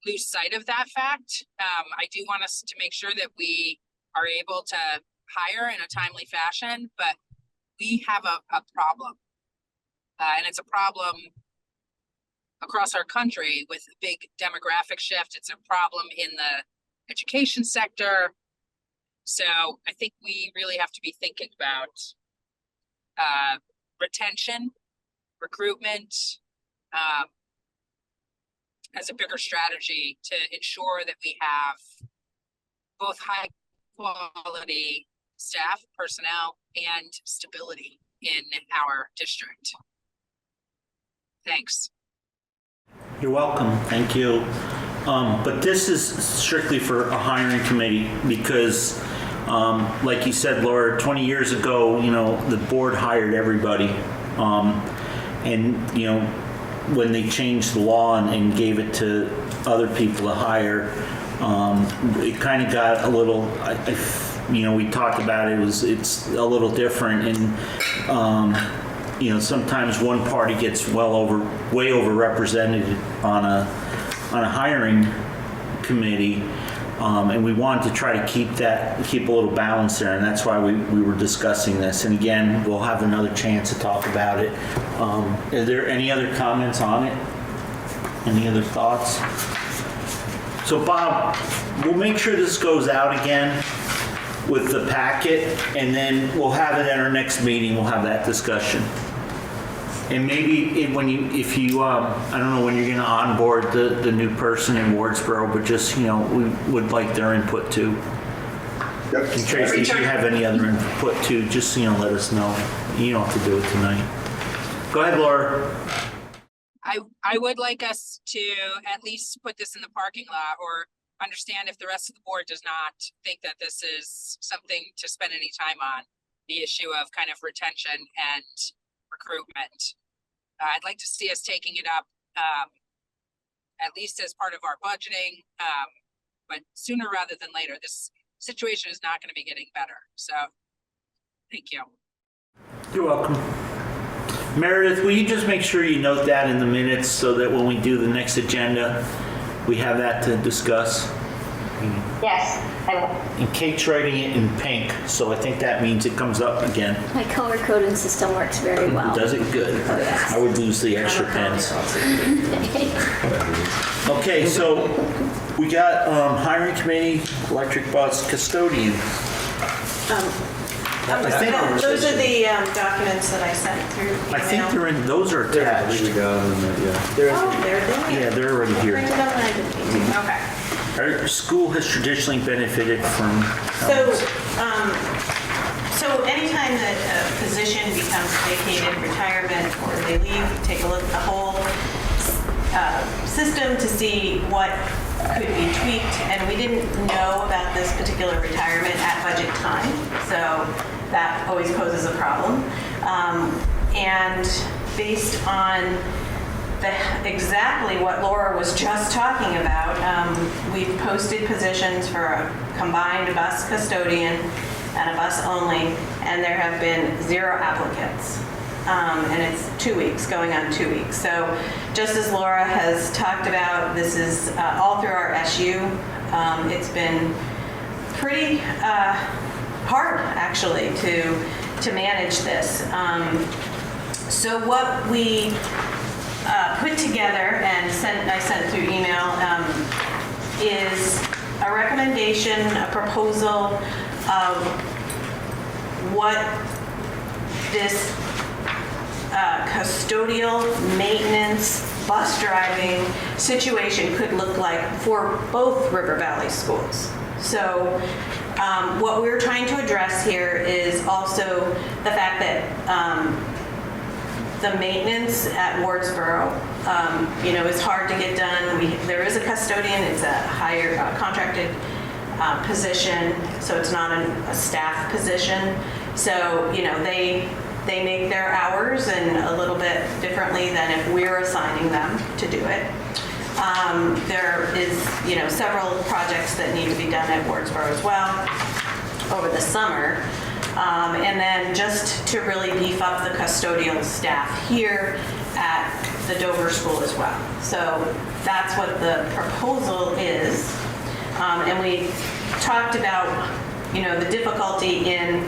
lose sight of that fact. I do want us to make sure that we are able to hire in a timely fashion, but we have a problem. And it's a problem across our country with a big demographic shift. It's a problem in the education sector. So I think we really have to be thinking about retention, recruitment, as a bigger strategy to ensure that we have both high quality staff, personnel, and stability in our district. Thanks. You're welcome. Thank you. But this is strictly for a hiring committee because, like you said, Laura, 20 years ago, the board hired everybody. And, when they changed the law and gave it to other people to hire, it kind of got a little, we talked about it's a little different. And, sometimes one party gets way overrepresented on a hiring committee. And we wanted to try to keep a little balance there, and that's why we were discussing this. And again, we'll have another chance to talk about it. Are there any other comments on it? Any other thoughts? So Bob, we'll make sure this goes out again with the packet, and then we'll have it at our next meeting. We'll have that discussion. And maybe if you I don't know when you're going to onboard the new person in Wardsboro, but just, we would like their input too. Yep. And Tracy, if you have any other input too, just, let us know. You don't have to do it tonight. Go ahead, Laura. I would like us to at least put this in the parking lot or understand if the rest of the board does not think that this is something to spend any time on, the issue of kind of retention and recruitment. I'd like to see us taking it up at least as part of our budgeting, but sooner rather than later. This situation is not going to be getting better. So thank you. You're welcome. Meredith, will you just make sure you note that in the minutes so that when we do the next agenda, we have that to discuss? Yes, I will. And Kate's writing it in pink, so I think that means it comes up again. My color coding system works very well. Does it? Good. Oh, yes. I would lose the extra pens. Okay, so we got hiring committee, electric bus, custodian. Those are the documents that I sent through email. I think those are attached. We got them, yeah. They're there. Yeah, they're already here. Printed them and I didn't. Okay. Our school has traditionally benefited from. So anytime that a position becomes vacated, retirement, or they leave, take a look at the whole system to see what could be tweaked. And we didn't know about this particular retirement at budget time, so that always poses a problem. And based on exactly what Laura was just talking about, we've posted positions for a combined bus custodian and a bus only, and there have been 0 applicants. And it's 2 weeks, going on 2 weeks. So just as Laura has talked about, this is all through our SU. It's been pretty hard, actually, to manage this. So what we put together and I sent through email is a recommendation, a proposal of what this custodial maintenance bus driving situation could look like for both River Valley schools. So what we're trying to address here is also the fact that the maintenance at Wardsboro, is hard to get done. There is a custodian, it's a higher contracted position, so it's not a staff position. So, they make their hours and a little bit differently than if we're assigning them to do it. There is, several projects that need to be done at Wardsboro as well over the summer. And then just to really beef up the custodial staff here at the Dover School as well. So that's what the proposal is. And we talked about, the difficulty in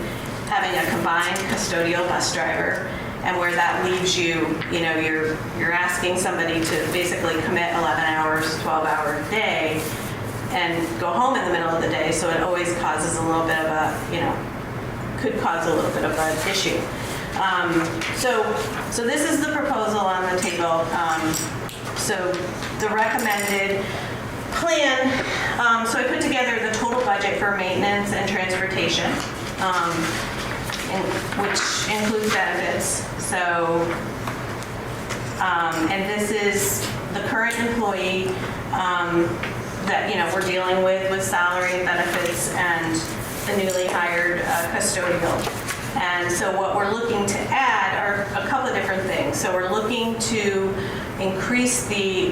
having a combined custodial bus driver and where that leaves you, you're asking somebody to basically commit 11 hours, 12 hour day and go home in the middle of the day. So it always causes a little bit of a, could cause a little bit of an issue. So this is the proposal on the table. So the recommended plan, so I put together the total budget for maintenance and transportation, which includes benefits. So, and this is the current employee that we're dealing with salary and benefits and the newly hired custodial. And so what we're looking to add are a couple of different things. So we're looking to increase the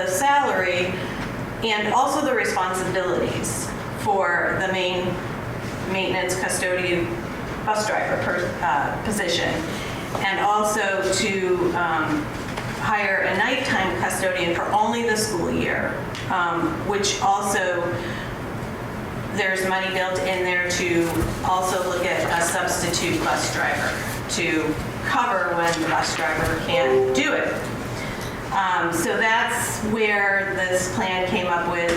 salary and also the responsibilities for the main maintenance custodian bus driver position, and also to hire a nighttime custodian for only the school year, which also there's money built in there to also look at a substitute bus driver to cover when the bus driver can't do it. So that's where this plan came up with.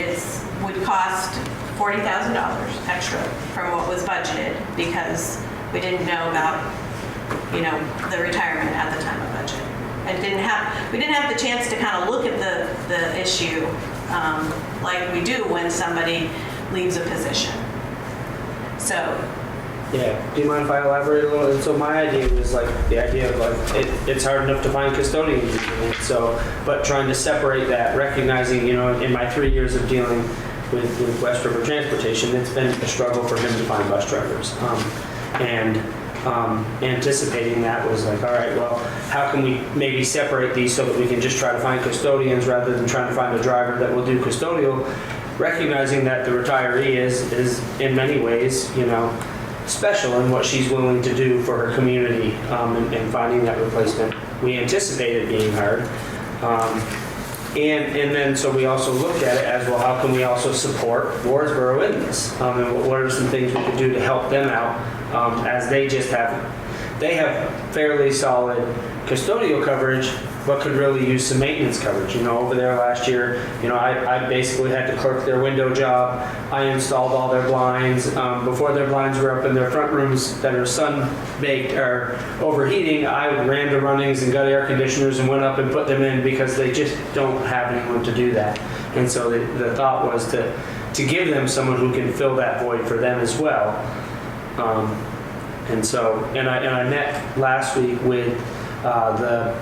It would cost $40,000 extra from what was budgeted because we didn't know about, the retirement at the time of budget, and we didn't have the chance to kind of look at the issue like we do when somebody leaves a position. So. Yeah, do you mind if I elaborate a little? And so my idea was the idea of it's hard enough to find custodians, so, but trying to separate that, recognizing, in my 3 years of dealing with West River Transportation, it's been a struggle for him to find bus drivers. Anticipating that was all right, well, how can we maybe separate these so that we can just try to find custodians rather than trying to find a driver that will do custodial, recognizing that the retiree is in many ways, special in what she's willing to do for her community, and finding that replacement. We anticipate it being hard. And then so we also looked at it as, well, how can we also support Wardsboro in this? And what are some things we could do to help them out, as they have fairly solid custodial coverage, but could really use some maintenance coverage. Over there last year, I basically had to clerk their window job. I installed all their blinds. Before their blinds were up in their front rooms that are sun-baked or overheating, I ran to Runnings and got air conditioners and went up and put them in because they just don't have anyone to do that. And so the thought was to give them someone who can fill that void for them as well. And I met last week with the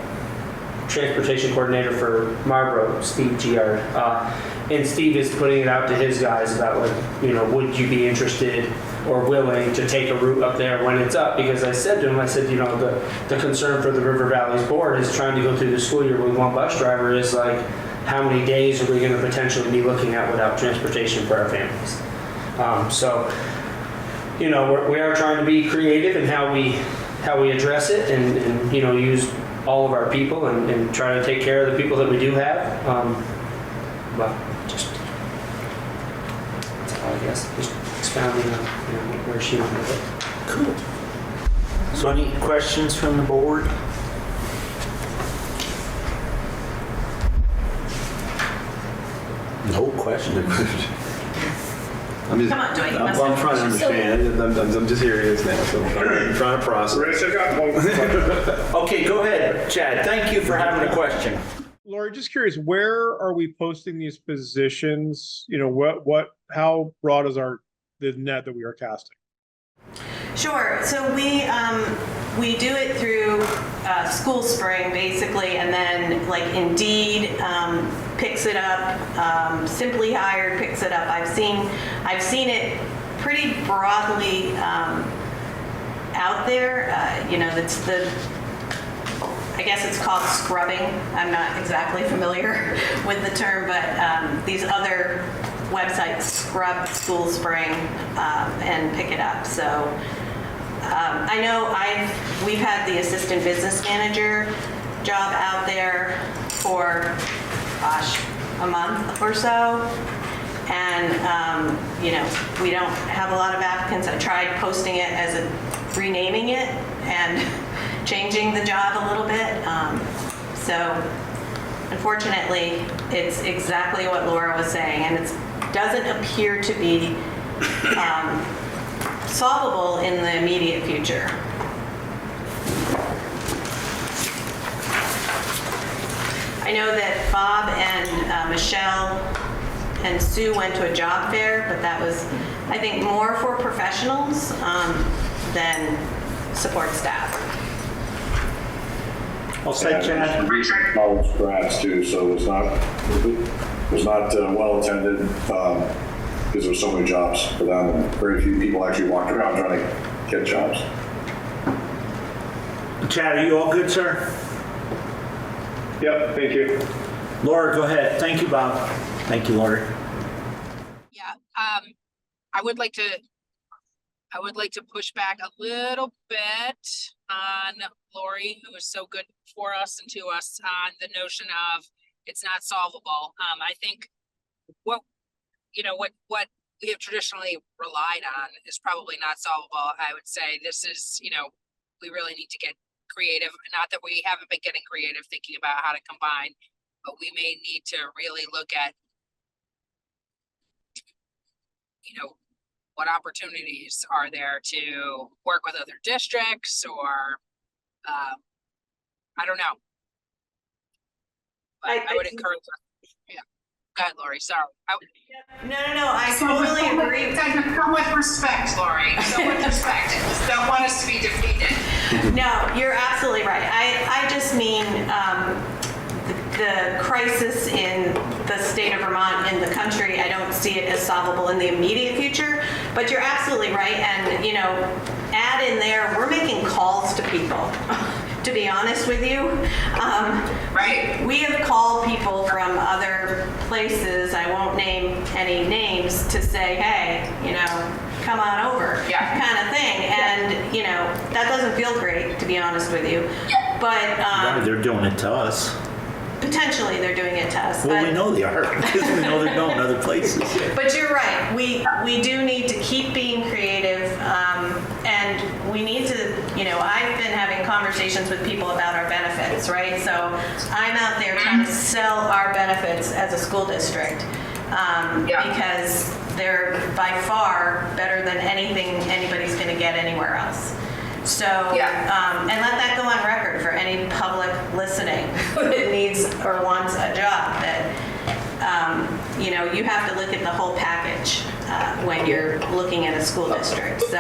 transportation coordinator for Marlboro, Steve Giard, and Steve is putting it out to his guys about would you be interested or willing to take a route up there when it's up? Because I said to him, the concern for the River Valley's board is trying to go through the school year with one bus driver is how many days are we going to potentially be looking at without transportation for our families? We are trying to be creative in how we address it and use all of our people and try to take care of the people that we do have. But just that's all, I guess. Just expounding on where she went with it. Cool. So any questions from the board? No question. I'm just, Come on, Dwight, you must I'm have trying to understand. I'm just here it is now, so I'm trying to process. Okay, go ahead, Chad. Thank you for having a question. Lori, just curious, where are we posting these positions? You know, how broad is the net that we are casting? Sure. So we do it through School Spring basically, and then like Indeed picks it up. Simply Hired picks it up. I've seen it pretty broadly out there. You know, I guess it's called scrubbing. I'm not exactly familiar with the term, but these other websites scrub School Spring and pick it up. So I know we've had the assistant business manager job out there for, gosh, a month or so. And, you know, we don't have a lot of applicants. I tried posting it as renaming it and changing the job a little bit. So unfortunately, it's exactly what Laura was saying, and it doesn't appear to be solvable in the immediate future. I know that Bob and Michelle and Sue went to a job fair, but that was, I think, more for professionals than support staff. I'll say, Chad. College grads too, so it was not well attended because there were so many jobs for them, and very few people actually walked around trying to get jobs. Chad, are you all good, sir? Yep, thank you. Laura, go ahead. Thank you, Bob. Thank you, Lori. Yeah, I would like to push back a little bit on Lori, who is so good for us and to us, on the notion of it's not solvable. I think what we have traditionally relied on is probably not solvable. I would say this is, we really need to get creative. Not that we haven't been getting creative thinking about how to combine, but we may need to really look at, what opportunities are there to work with other districts, or I don't know. But I would encourage her. Yeah. Go ahead, Lori. Sorry. No. I totally agree. Come with respect, Lori. Come with respect. Don't want us to be defeated. No, you're absolutely right. I just mean the crisis in the state of Vermont and the country. I don't see it as solvable in the immediate future, but you're absolutely right. And, add in there, we're making calls to people, to be honest with you. Right. We have called people from other places, I won't name any names, to say, hey, come on over, kind of thing. And, that doesn't feel great, to be honest with you. But They're doing it to us. Potentially they're doing it to us. Well, we know they are, because we know they're going other places. But you're right. We do need to keep being creative, and we need to, I've been having conversations with people about our benefits, right? So I'm out there trying to sell our benefits as a school district, because they're by far better than anything anybody's going to get anywhere else. So, and let that go on record for any public listening that needs or wants a job, that, you have to look at the whole package when you're looking at a school district. So,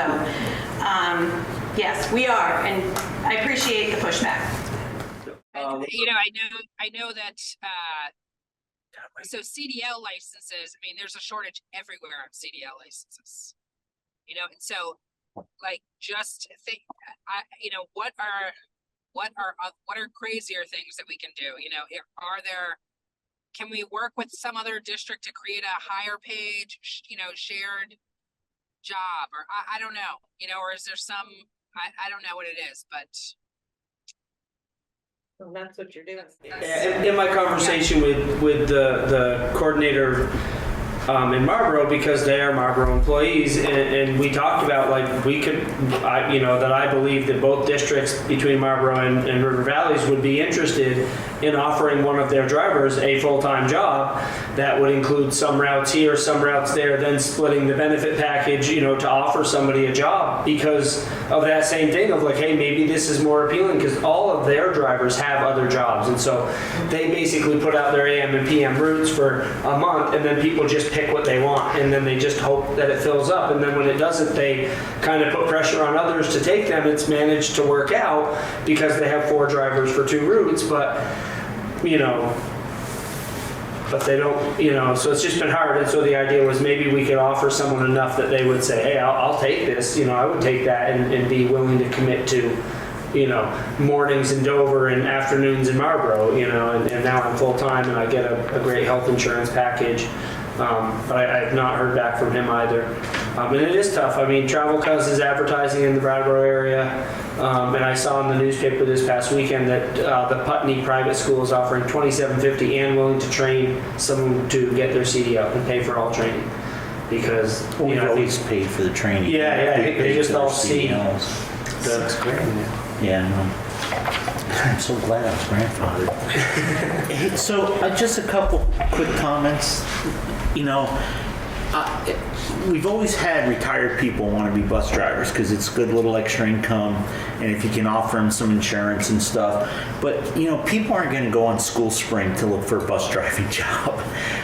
yes, we are, and I appreciate the pushback. And, I know that, so CDL licenses, there's a shortage everywhere on CDL licenses, and so, just think, what are crazier things that we can do? Can we work with some other district to create a higher paid, shared job, or I don't know, or is there some, I don't know what it is, but. Well, that's what you're doing. In my conversation with the coordinator in Marlboro, because they are Marlboro employees, and we talked about that I believe that both districts between Marlboro and River Valleys would be interested in offering one of their drivers a full-time job that would include some routes here, some routes there, then splitting the benefit package, you know, to offer somebody a job because of that same thing of like, hey, maybe this is more appealing because all of their drivers have other jobs. And so they basically put out their AM and PM routes for a month and then people just pick what they want and then they just hope that it fills up. And then when it doesn't, they kind of put pressure on others to take them. It's managed to work out because they have 4 drivers for 2 routes, but you know, but they don't, you know, so it's just been hard. And so the idea was maybe we could offer someone enough that they would say, hey, I'll take this, you know, I would take that and be willing to commit to, you know, mornings in Dover and afternoons in Marlboro, you know, and now I'm full-time and I get a great health insurance package. But I have not heard back from him either. And it is tough. I mean, Travel Cuz is advertising in the Brattleboro area. And I saw in the newspaper this past weekend that the Putney Private School is offering $27.50 and willing to train someone to get their CDL and pay for all training. Because, We've always paid for the training. Yeah, We they paid just for all their see. CDLs. That's great. Yeah, I know. I'm so glad I was grandfathered. Hey, so just a couple quick comments. You know, we've always had retired people want to be bus drivers because it's good little extra income, and if you can offer them some insurance and stuff. But you know, people aren't going to go on school spring to look for a bus driving job.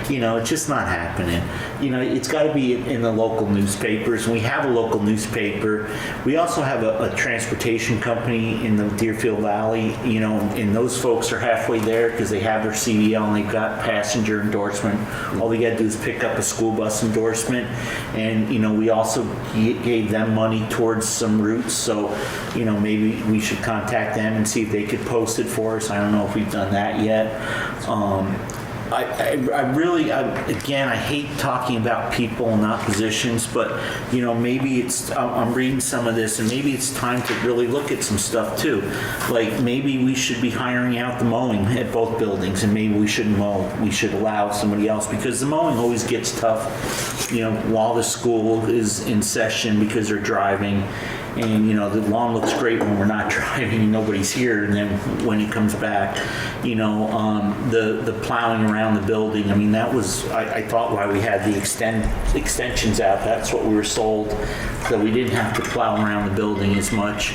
You know, it's just not happening. You know, it's got to be in the local newspapers, and we have a local newspaper. We also have a transportation company in the Deerfield Valley. You know, and those folks are halfway there because they have their CDL and they've got passenger endorsement. All they got to do is pick up a school bus endorsement. And, you know, we also gave them money towards some routes. So, you know, maybe we should contact them and see if they could post it for us. I don't know if we've done that yet. Again, I hate talking about people and not positions, but, you know, maybe I'm reading some of this and maybe it's time to really look at some stuff too. Like maybe we should be hiring out the mowing at both buildings and maybe we shouldn't mow. We should allow somebody else because the mowing always gets tough, you know, while the school is in session because they're driving. And, you know, the lawn looks great when we're not driving and nobody's here. And then when it comes back, you know, the plowing around the building, I mean, that was, I thought why we had the extensions out. That's what we were sold, that we didn't have to plow around the building as much.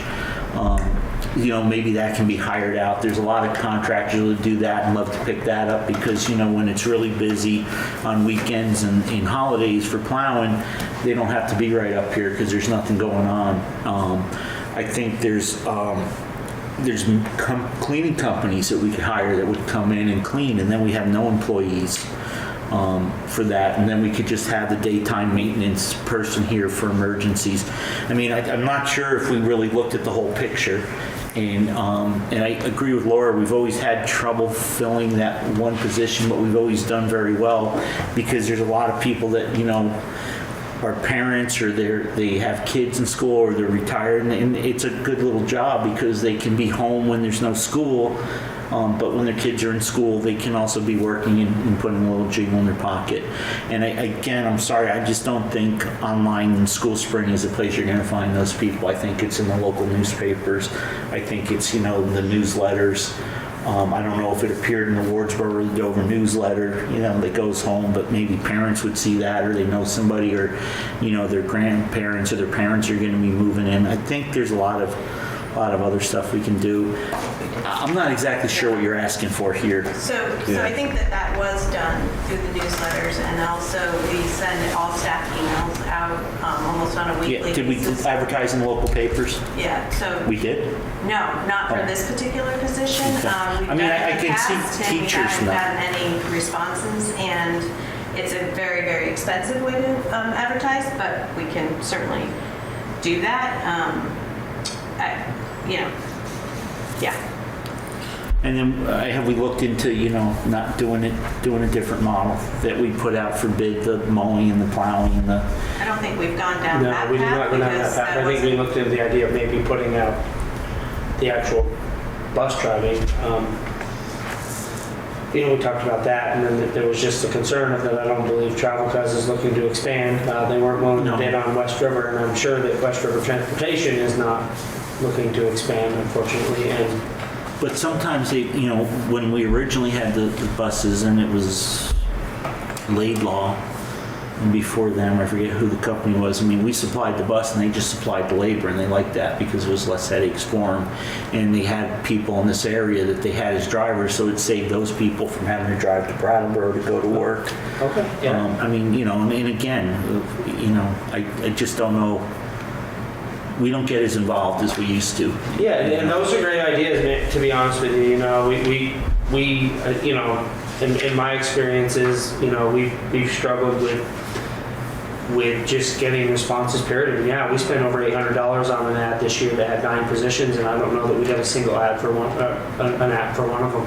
You know, maybe that can be hired out. There's a lot of contractors who do that and love to pick that up because, you know, when it's really busy on weekends and holidays for plowing, they don't have to be right up here because there's nothing going on. I think there's cleaning companies that we could hire that would come in and clean, and then we have no employees for that, and then we could just have the daytime maintenance person here for emergencies. I mean, I'm not sure if we really looked at the whole picture. And I agree with Laura, we've always had trouble filling that one position, but we've always done very well because there's a lot of people that, you know, are parents or they have kids in school or they're retired, and it's a good little job because they can be home when there's no school, but when their kids are in school, they can also be working and putting a little jingle in their pocket. And I'm sorry, I just don't think online in School Spring is a place you're going to find those people. I think it's in the local newspapers. I think it's, you know, the newsletters. I don't know if it appeared in the Wardsboro or the Dover newsletter, you know, that goes home, but maybe parents would see that, or they know somebody, or, you know, their grandparents or their parents are going to be moving in. I think there's a lot of other stuff we can do. I'm not exactly sure what you're asking for here. So I think that was done through the newsletters, and also we send all staff emails out almost on a weekly Yeah, did we basis. advertise in the local papers? Yeah, so. We did? No, not for this particular position. Okay. We've I mean, done it I in the can see past, and we teachers haven't now. gotten any responses, and it's a very, very expensive way to advertise, but we can certainly do that. Yeah. And then have we looked into, you know, not doing a different model that we put out for bid, the mowing and the plowing and the... I don't think we've gone down No, that we did not path go down because that path. that I think we wasn't. looked into the idea of maybe putting out the actual bus driving. You know, we talked about that, and then there was just a concern of that I don't believe Travel Cuz is looking to expand. They weren't willing to bid on West River, and I'm sure that West River Transportation is not looking to expand, unfortunately. And But sometimes they, you know, when we originally had the buses and it was Laidlaw, and before them, I forget who the company was. I mean, we supplied the bus and they just supplied the labor, and they liked that because it was less headaches for them. And they had people in this area that they had as drivers, so it saved those people from having to drive to Brattleboro to go to work. Okay. Yeah. I mean, you know, and again, you know, I just don't know. We don't get as involved as we used to. Yeah, and those are great ideas, man, to be honest with you. You know, we you know, in my experiences, you know, we've struggled with just getting responses, period. And yeah, we spent over $800 on an ad this year that had 9 positions, and I don't know that we had a single ad for one, an ad for one of them.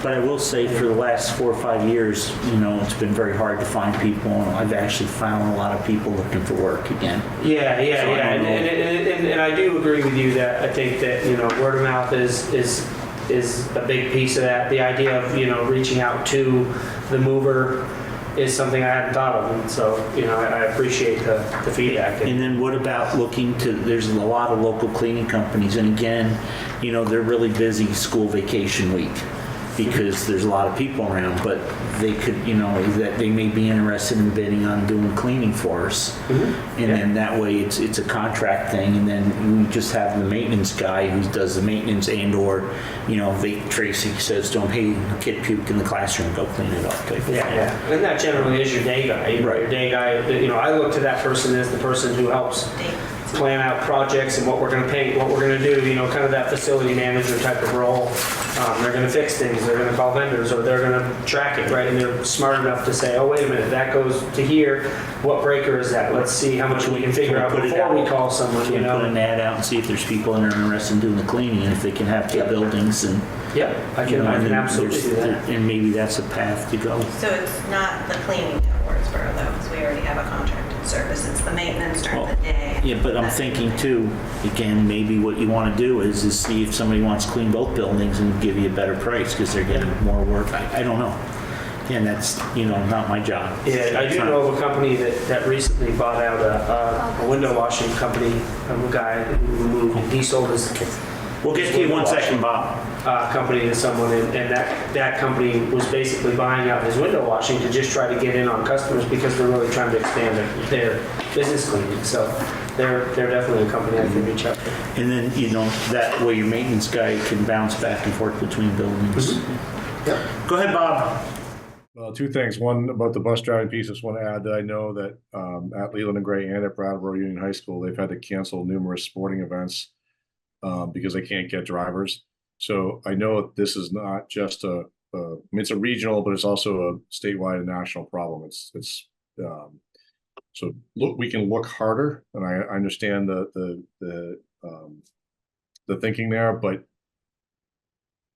But I will say for the last 4 or 5 years, you know, it's been very hard to find people, and I've actually found a lot of people looking for work again. Yeah, So and I do agree with you that I think that, you know, word of mouth is a big piece of that. The idea of, you know, reaching out to the mover is something I hadn't thought of, and so, you know, I appreciate the feedback. And then what about looking to, there's a lot of local cleaning companies, and again, you know, they're really busy school vacation week because there's a lot of people around, but they could, you know, that they may be interested in bidding on doing cleaning for us. Mm-hmm. And then that way it's a contract thing, and then we just have the maintenance guy who does the maintenance, and or, you know, Tracy says to him, hey, a kid puked in the classroom, go clean it up. Type of thing. Yeah, and that generally is your day guy. You know, Right. Your day guy, you know, I look to that person as the person who helps plan out projects and what we're going to paint, what we're going to do, you know, kind of that facility manager type of role. They're going to fix things, they're going to call vendors, or they're going to track it, right? And they're smart enough to say, oh, wait a minute, that goes to here. What breaker is that? Let's see how much we can figure out before we call someone, you Put know? an ad out and see if there's people that are interested in doing the cleaning, and if they can have 2 buildings, and Yeah, I you can, know, I and can then absolutely do that. and maybe that's a path to go. So it's not the cleaning in Wardsboro though, because we already have a contracted service. It's the maintenance during the day. Yeah, but I'm thinking too, again, maybe what you want to do is see if somebody wants to clean both buildings and give you a better price because they're getting more work. I don't know. And that's, you know, not my job. Yeah, I do know of a company that recently bought out a window washing company, a guy who moved, and he sold his We'll get to you one second, Bob. company to someone, and that company was basically buying out his window washing to just try to get in on customers because they're really trying to expand their business cleaning. So they're definitely a company I can reach out to. And then, you know, that way your maintenance guy can bounce back and forth between buildings. Mm-hmm. Yep. Go ahead, Bob. Well, 2 things. One about the bus driving piece. Just want to add that I know that at Leland and Gray and at Brattleboro Union High School, they've had to cancel numerous sporting events because they can't get drivers. So I know this is not just I mean, it's a regional, but it's also a statewide and national problem. So look, we can look harder, and I understand the thinking there, but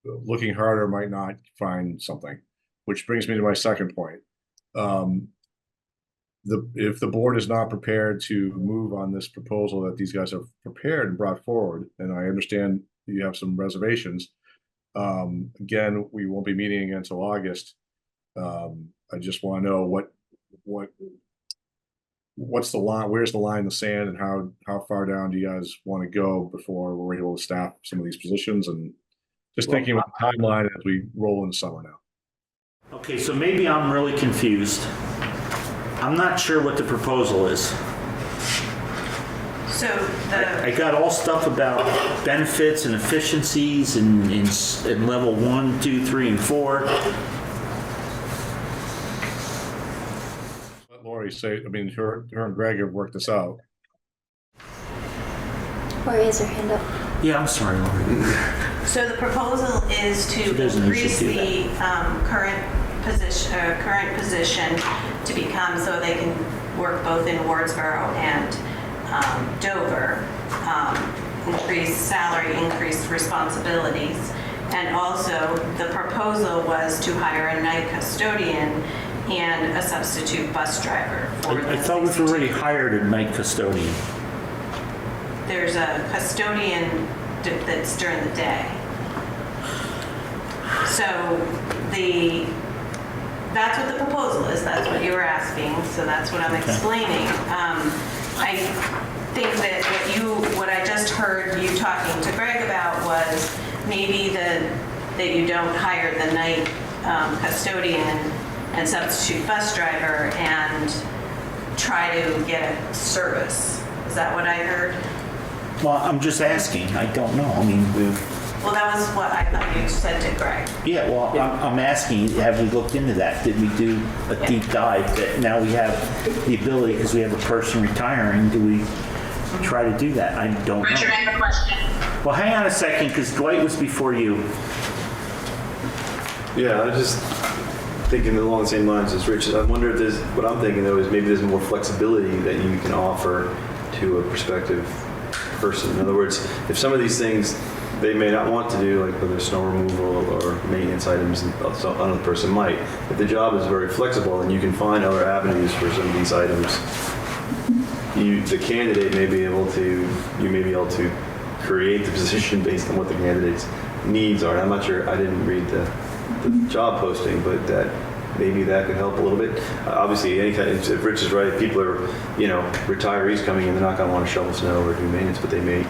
looking harder might not find something. Which brings me to my second point. If the board is not prepared to move on this proposal that these guys have prepared and brought forward, and I understand you have some reservations, again, we won't be meeting until August. I just want to know what's the line, where's the line in the sand, and how far down do you guys want to go before we're able to staff some of these positions, and just thinking about the timeline as we roll into summer now. Okay, so maybe I'm really confused. I'm not sure what the proposal is. So I got all stuff about benefits and efficiencies in level 1, 2, 3, and 4. Let Lori say, I mean, her and Greg have worked this out. Lori has her hand up. Yeah, I'm sorry, Lori. So the proposal is to She doesn't increase usually do the current position to become, so they can work both in Wardsboro and Dover, increase salary, increased responsibilities. And also the proposal was to hire a night custodian and a substitute bus driver. I thought we've already hired a night custodian. There's a custodian that's during the day. So that's what the proposal is, that's what you were asking, so that's what I'm explaining. I think that what I just heard you talking to Greg about was maybe that you don't hire the night custodian and substitute bus driver and try to get a service. Is that what I heard? Well, I'm just asking. I don't know. I mean, Well, that was what I thought you said to Greg. yeah, well, I'm asking, have we looked into that? Did we do a deep dive that now we have the ability, because we have a person retiring, do we try to do that? I don't Richard, I know. have a question. Well, hang on a second, because Dwight was before you. Yeah, I was just thinking along the same lines as Rich. I wonder if there's, what I'm thinking though is maybe there's more flexibility that you can offer to a prospective person. In other words, if some of these things they may not want to do, like whether snow removal or maintenance items, and another person might. If the job is very flexible and you can find other avenues for some of these items, the candidate may be able to, you may be able to create the position based on what the candidate's needs are. I'm not sure, I didn't read the job posting, but that maybe that could help a little bit. Obviously, any kind, if Rich is right, people are, retirees coming in, they're not going to want to shovel snow or do maintenance, but they may,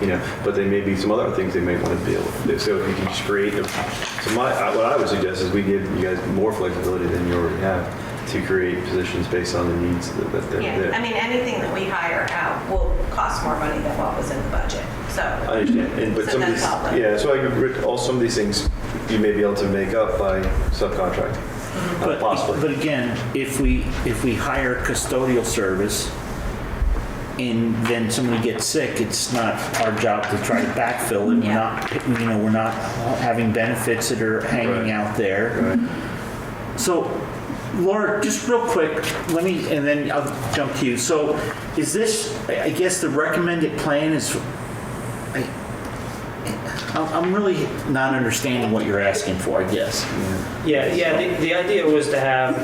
but there may be some other things they may want to be able to do. So if you can just create, what I would suggest is we give you guys more flexibility than you already have to create positions based on the needs that they're there. I mean, anything that we hire out will cost more money than what was in the budget, so. I understand, but So some of that's these, all right. yeah, so I agree, some of these things you may be able to make up by subcontract, possibly. But again, if we hire custodial service and then somebody gets sick, it's not our job to try to backfill it. We're not having benefits that are hanging out there. Right. So, Laura, just real quick, and then I'll jump to you. So, is this, I guess the recommended plan is, I'm really not understanding what you're asking for, I guess. Yeah, the idea was to have,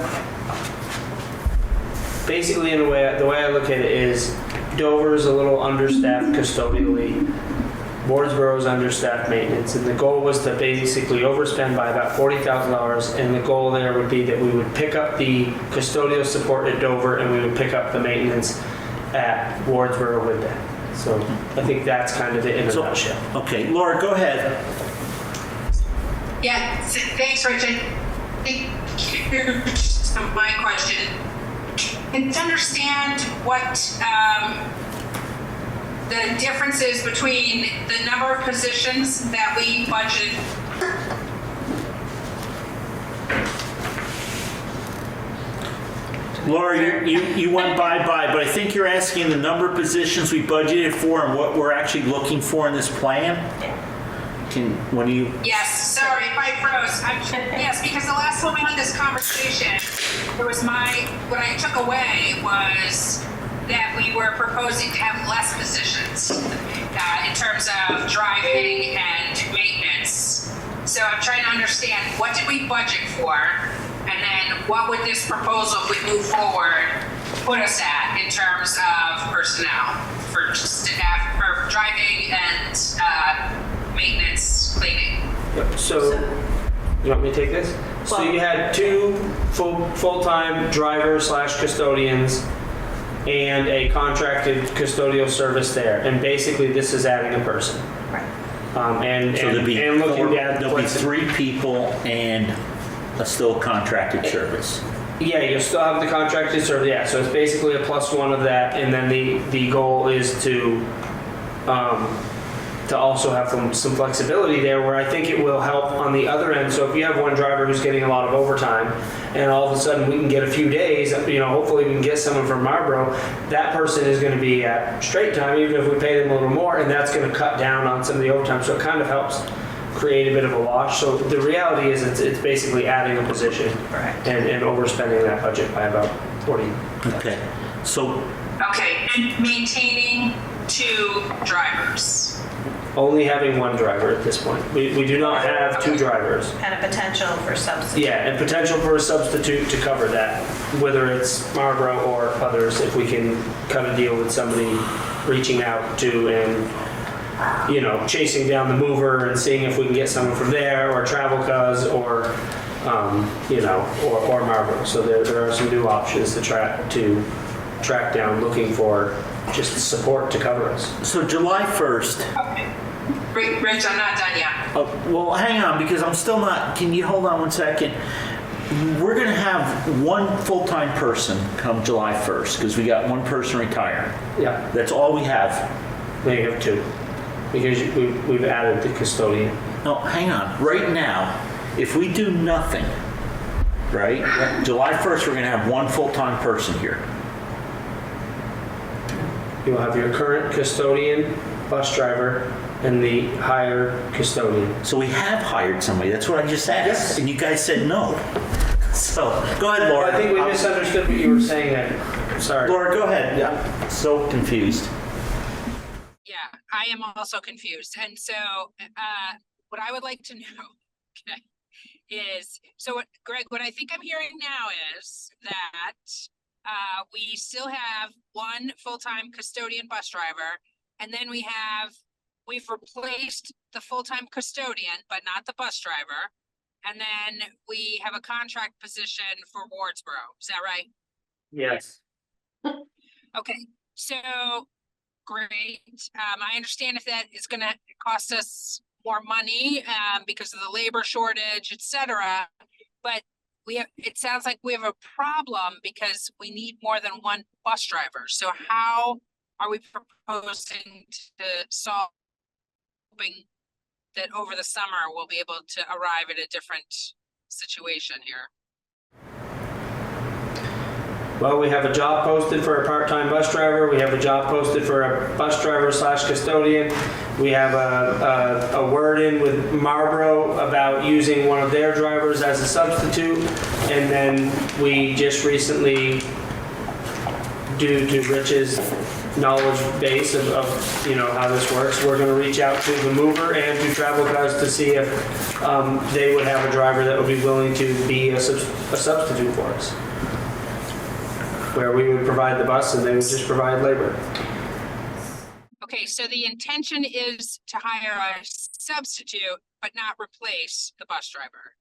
basically in the way I look at it is, Dover's a little understaffed custodially, Wardsboro's understaffed maintenance, and the goal was to basically overspend by about $40,000, and the goal there would be that we would pick up the custodial support at Dover and we would pick up the maintenance at Wardsboro with that. So I think that's kind of it in a nutshell. Okay, Laura, go ahead. Yeah, thanks, Richard. Here's my question. And to understand what the differences between the number of positions that we budgeted. Laura, you went by, but I think you're asking the number of positions we budgeted for and what we're actually looking for in this plan? Yes, sorry if I froze. Yes, because the last time we had this conversation, what I took away was that we were proposing to have less positions in terms of driving and maintenance. So I'm trying to understand, what did we budget for? And then what would this proposal, if we move forward, put us at in terms of personnel for staff, for driving and maintenance, cleaning? So, you want me to take this? So you had two full-time drivers / custodians and a contracted custodial service there. And basically this is adding a person. Right. So there'll be 3 people and still contracted service. Yeah, you'll still have the contracted service. Yeah, so it's basically a +1 of that, and then the goal is to also have some flexibility there, where I think it will help on the other end. So if you have one driver who's getting a lot of overtime, and all of a sudden we can get a few days, hopefully we can get someone from Marlboro, that person is going to be at straight time, even if we pay them a little more, and that's going to cut down on some of the overtime. So it kind of helps create a bit of a wash. So the reality is it's basically adding a position and overspending that budget by about 40. Okay. So. Okay, and maintaining 2 drivers. Only having 1 driver at this point. We do not have 2 drivers. And a potential for substitute. Yeah, and potential for a substitute to cover that, whether it's Marlboro or others, if we can cut a deal with somebody reaching out to and chasing down the mover and seeing if we can get someone from there, or Travel Cuz, or Marlboro. So there are some new options to track down, looking for just support to cover us. So July 1st, Rich, I'm not done yet. Oh, well, hang on, because I'm still not, can you hold on one second? We're gonna have one full-time person come July 1st, because we got one person retiring. Yeah, That's all we have. they have two, because we've added the custodian. No, hang on. Right now, if we do nothing, right? July 1st, we're gonna have one full-time person here. You'll have your current custodian, bus driver, and the hire custodian. So we have hired somebody. That's what I just asked. Yes. And you guys said no. So, go ahead, Laura. I think we misunderstood what you were saying there. Sorry. Laura, go ahead. Yeah. So confused. Yeah, I am also confused. And so, what I would like to know, okay, is, Greg, what I think I'm hearing now is that we still have one full-time custodian bus driver, and then we've replaced the full-time custodian, but not the bus driver. And then we have a contract position for Wardsboro. Is that right? Yes. Okay, so great. I understand if that is gonna cost us more money because of the labor shortage, et cetera. But it sounds like we have a problem because we need more than one bus driver. So how are we proposing to solve that over the summer we'll be able to arrive at a different situation here? Well, we have a job posted for a part-time bus driver. We have a job posted for a bus driver / custodian. We have a word in with Marlboro about using one of their drivers as a substitute. And then we just recently, due to Rich's knowledge base of how this works, we're going to reach out to the mover and to Travel Cars to see if they would have a driver that would be willing to be a substitute for us, where we would provide the bus and they would just provide labor. Okay, so the intention is to hire a substitute, but not replace the bus driver.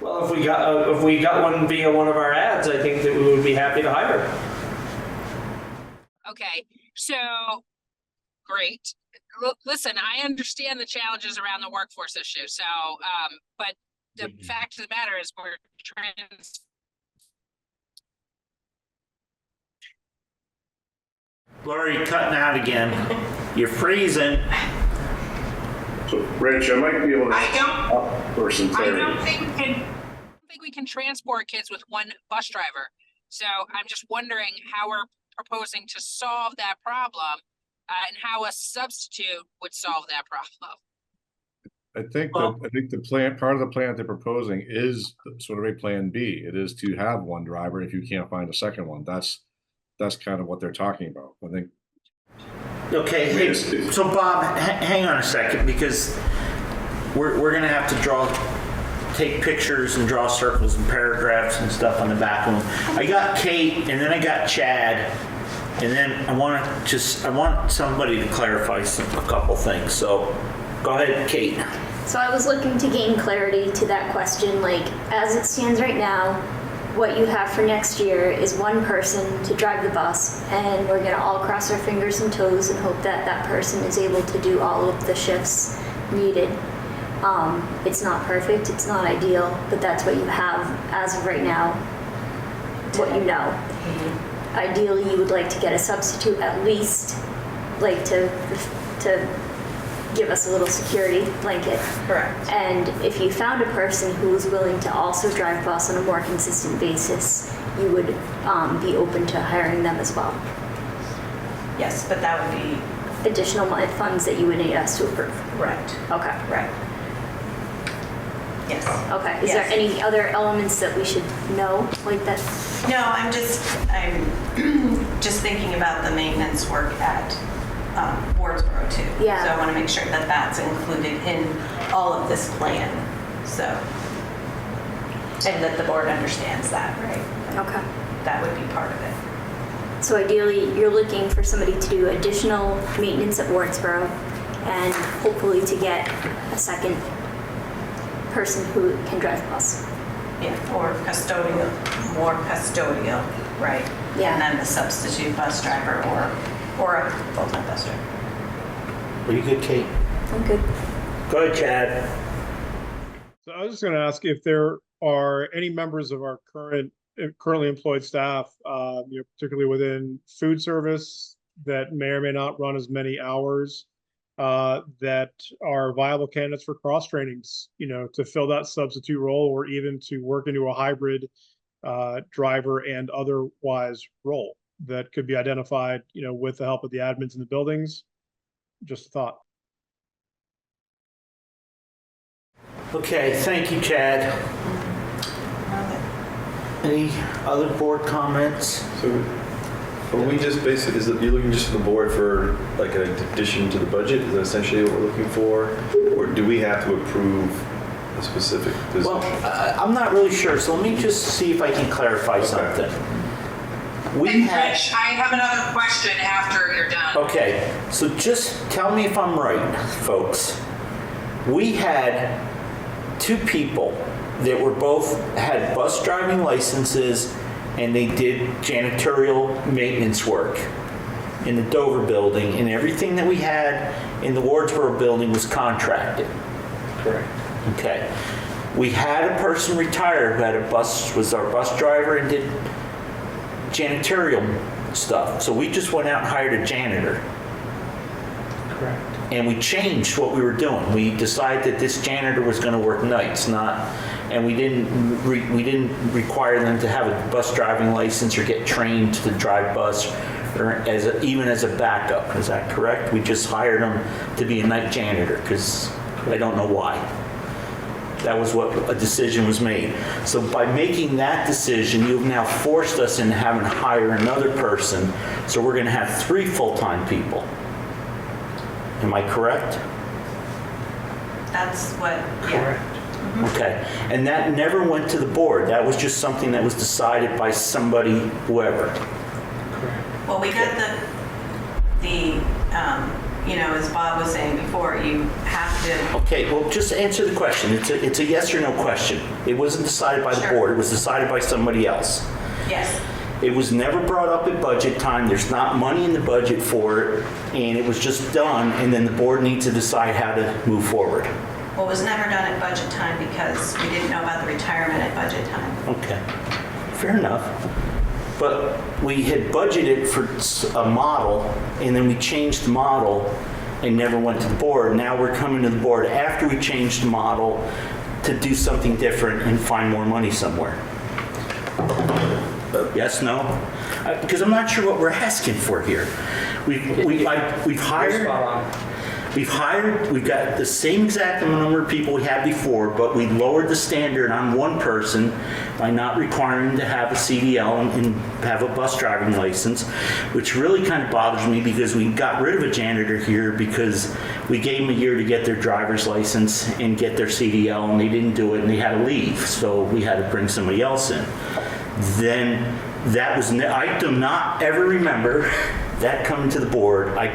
Well, if we got one via one of our ads, I think that we would be happy to hire. Okay, so great. Listen, I understand the challenges around the workforce issue. So, but the fact of the matter is we're Laura, you're cutting out again. You're freezing. So, Rich, I might be able to. I don't think we can transport kids with one bus driver. So I'm just wondering how we're proposing to solve that problem and how a substitute would solve that problem. I think the plan, part of the plan they're proposing is sort of a plan B. It is to have one driver if you can't find a second one. That's kind of what they're talking about. I think. Okay, hey, so Bob, hang on a second, because we're gonna have to take pictures and draw circles and paragraphs and stuff on the back of them. I got Kate, and then I got Chad, and then I want somebody to clarify a couple things. So go ahead, Kate. So I was looking to gain clarity to that question, like as it stands right now, what you have for next year is one person to drive the bus, and we're gonna all cross our fingers and toes and hope that that person is able to do all of the shifts needed. It's not perfect, it's not ideal, but that's what you have as of right now, what you know. Mm-hmm. Ideally, you would like to get a substitute at least, like to give us a little security blanket. Correct. And if you found a person who was willing to also drive bus on a more consistent basis, you would be open to hiring them as well. Yes, but that would be additional funds that you would need us to approve. Correct. Okay. Right. Yes. Okay. Is there any other elements that we should know, like that? No, I'm just thinking about the maintenance work at Wardsboro too. Yeah. So I want to make sure that that's included in all of this plan. So, and that the board understands that, right? Okay. That would be part of it. So ideally, you're looking for somebody to do additional maintenance at Wardsboro, and hopefully to get a second person who can drive the bus. Yeah, or more custodial, right? Yeah. And then the substitute bus driver or a full-time bus driver. Are you good, Kate? I'm good. Go ahead, Chad. So I was just gonna ask if there are any members of our currently employed staff, particularly within food service, that may or may not run as many hours, that are viable candidates for cross trainings, to fill that substitute role or even to work into a hybrid driver and otherwise role that could be identified, with the help of the admins in the buildings. Just a thought. Okay, thank you, Chad. Any other board comments? So are we just basically, you're looking just for the board for like an addition to the budget? Is that essentially what we're looking for? Or do we have to approve a specific position? Well, I'm not really sure, so let me just see if I can clarify something. And Rich, I have another question after you're done. Okay, so just tell me if I'm right, folks. We had 2 people that were both had bus driving licenses and they did janitorial maintenance work in the Dover building, and everything that we had in the Wardsboro building was contracted. Correct. Okay. We had a person retired who had was our bus driver and did janitorial stuff. So we just went out and hired a janitor. Correct. And we changed what we were doing. We decided that this janitor was going to work nights, and we didn't require them to have a bus driving license or get trained to drive bus, or even as a backup. Is that correct? We just hired them to be a night janitor because I don't know why. That was what a decision was made. So by making that decision, you've now forced us into having to hire another person. So we're going to have 3 full-time people. Am I correct? That's what, Correct. Okay. And that never went to the board. That was just something that was decided by somebody, whoever. Correct. well, we got as Bob was saying before, you have to, Okay, well, just answer the question. It's a yes or no question. It wasn't decided by the Sure. board. It was decided by somebody else. yes. It was never brought up at budget time. There's not money in the budget for it, and it was just done, and then the board needs to decide how to move forward. Well, it was never done at budget time because we didn't know about the retirement at budget time. Okay, fair enough. But we had budgeted for a model, and then we changed the model and never went to the board. Now we're coming to the board after we changed the model to do something different and find more money somewhere. Yes, no? Because I'm not sure what we're asking for here. We've hired. We've got the same exact number of people we had before, but we lowered the standard on one person by not requiring them to have a CDL and have a bus driving license, which really kind of bothers me because we got rid of a janitor here because we gave them a year to get their driver's license and get their CDL, and they didn't do it and they had to leave. So we had to bring somebody else in. Then that was, I do not ever remember that coming to the board. I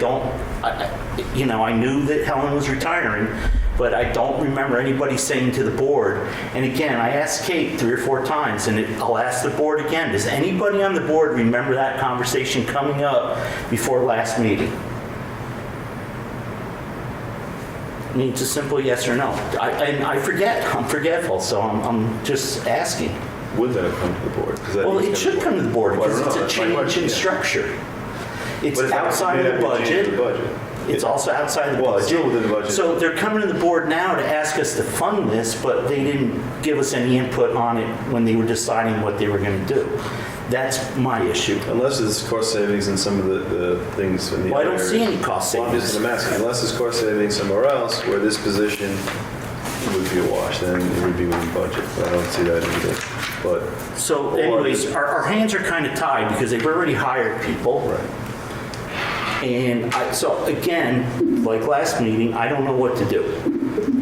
knew that Helen was retiring, but I don't remember anybody saying to the board. And again, I asked Kate 3 or 4 times, and I'll ask the board again. Does anybody on the board remember that conversation coming up before last meeting? I mean, it's a simple yes or no. I forget. I'm forgetful, so I'm just asking. Would that have come to the board? Well, it should come to the board because it's a change in structure. It's outside of the budget. It's also outside the Well, it's budget. still within the budget. So they're coming to the board now to ask us to fund this, but they didn't give us any input on it when they were deciding what they were going to do. That's my issue. Unless it's cost savings in some of the things in the Well, I other don't see areas. any cost Well, savings. I'm asking, unless it's cost savings somewhere else where this position would be a wash, then it would be within budget. But I don't see that either. But So anyways, our hands are kind of tied because they've already hired people. right. And so again, like last meeting, I don't know what to do.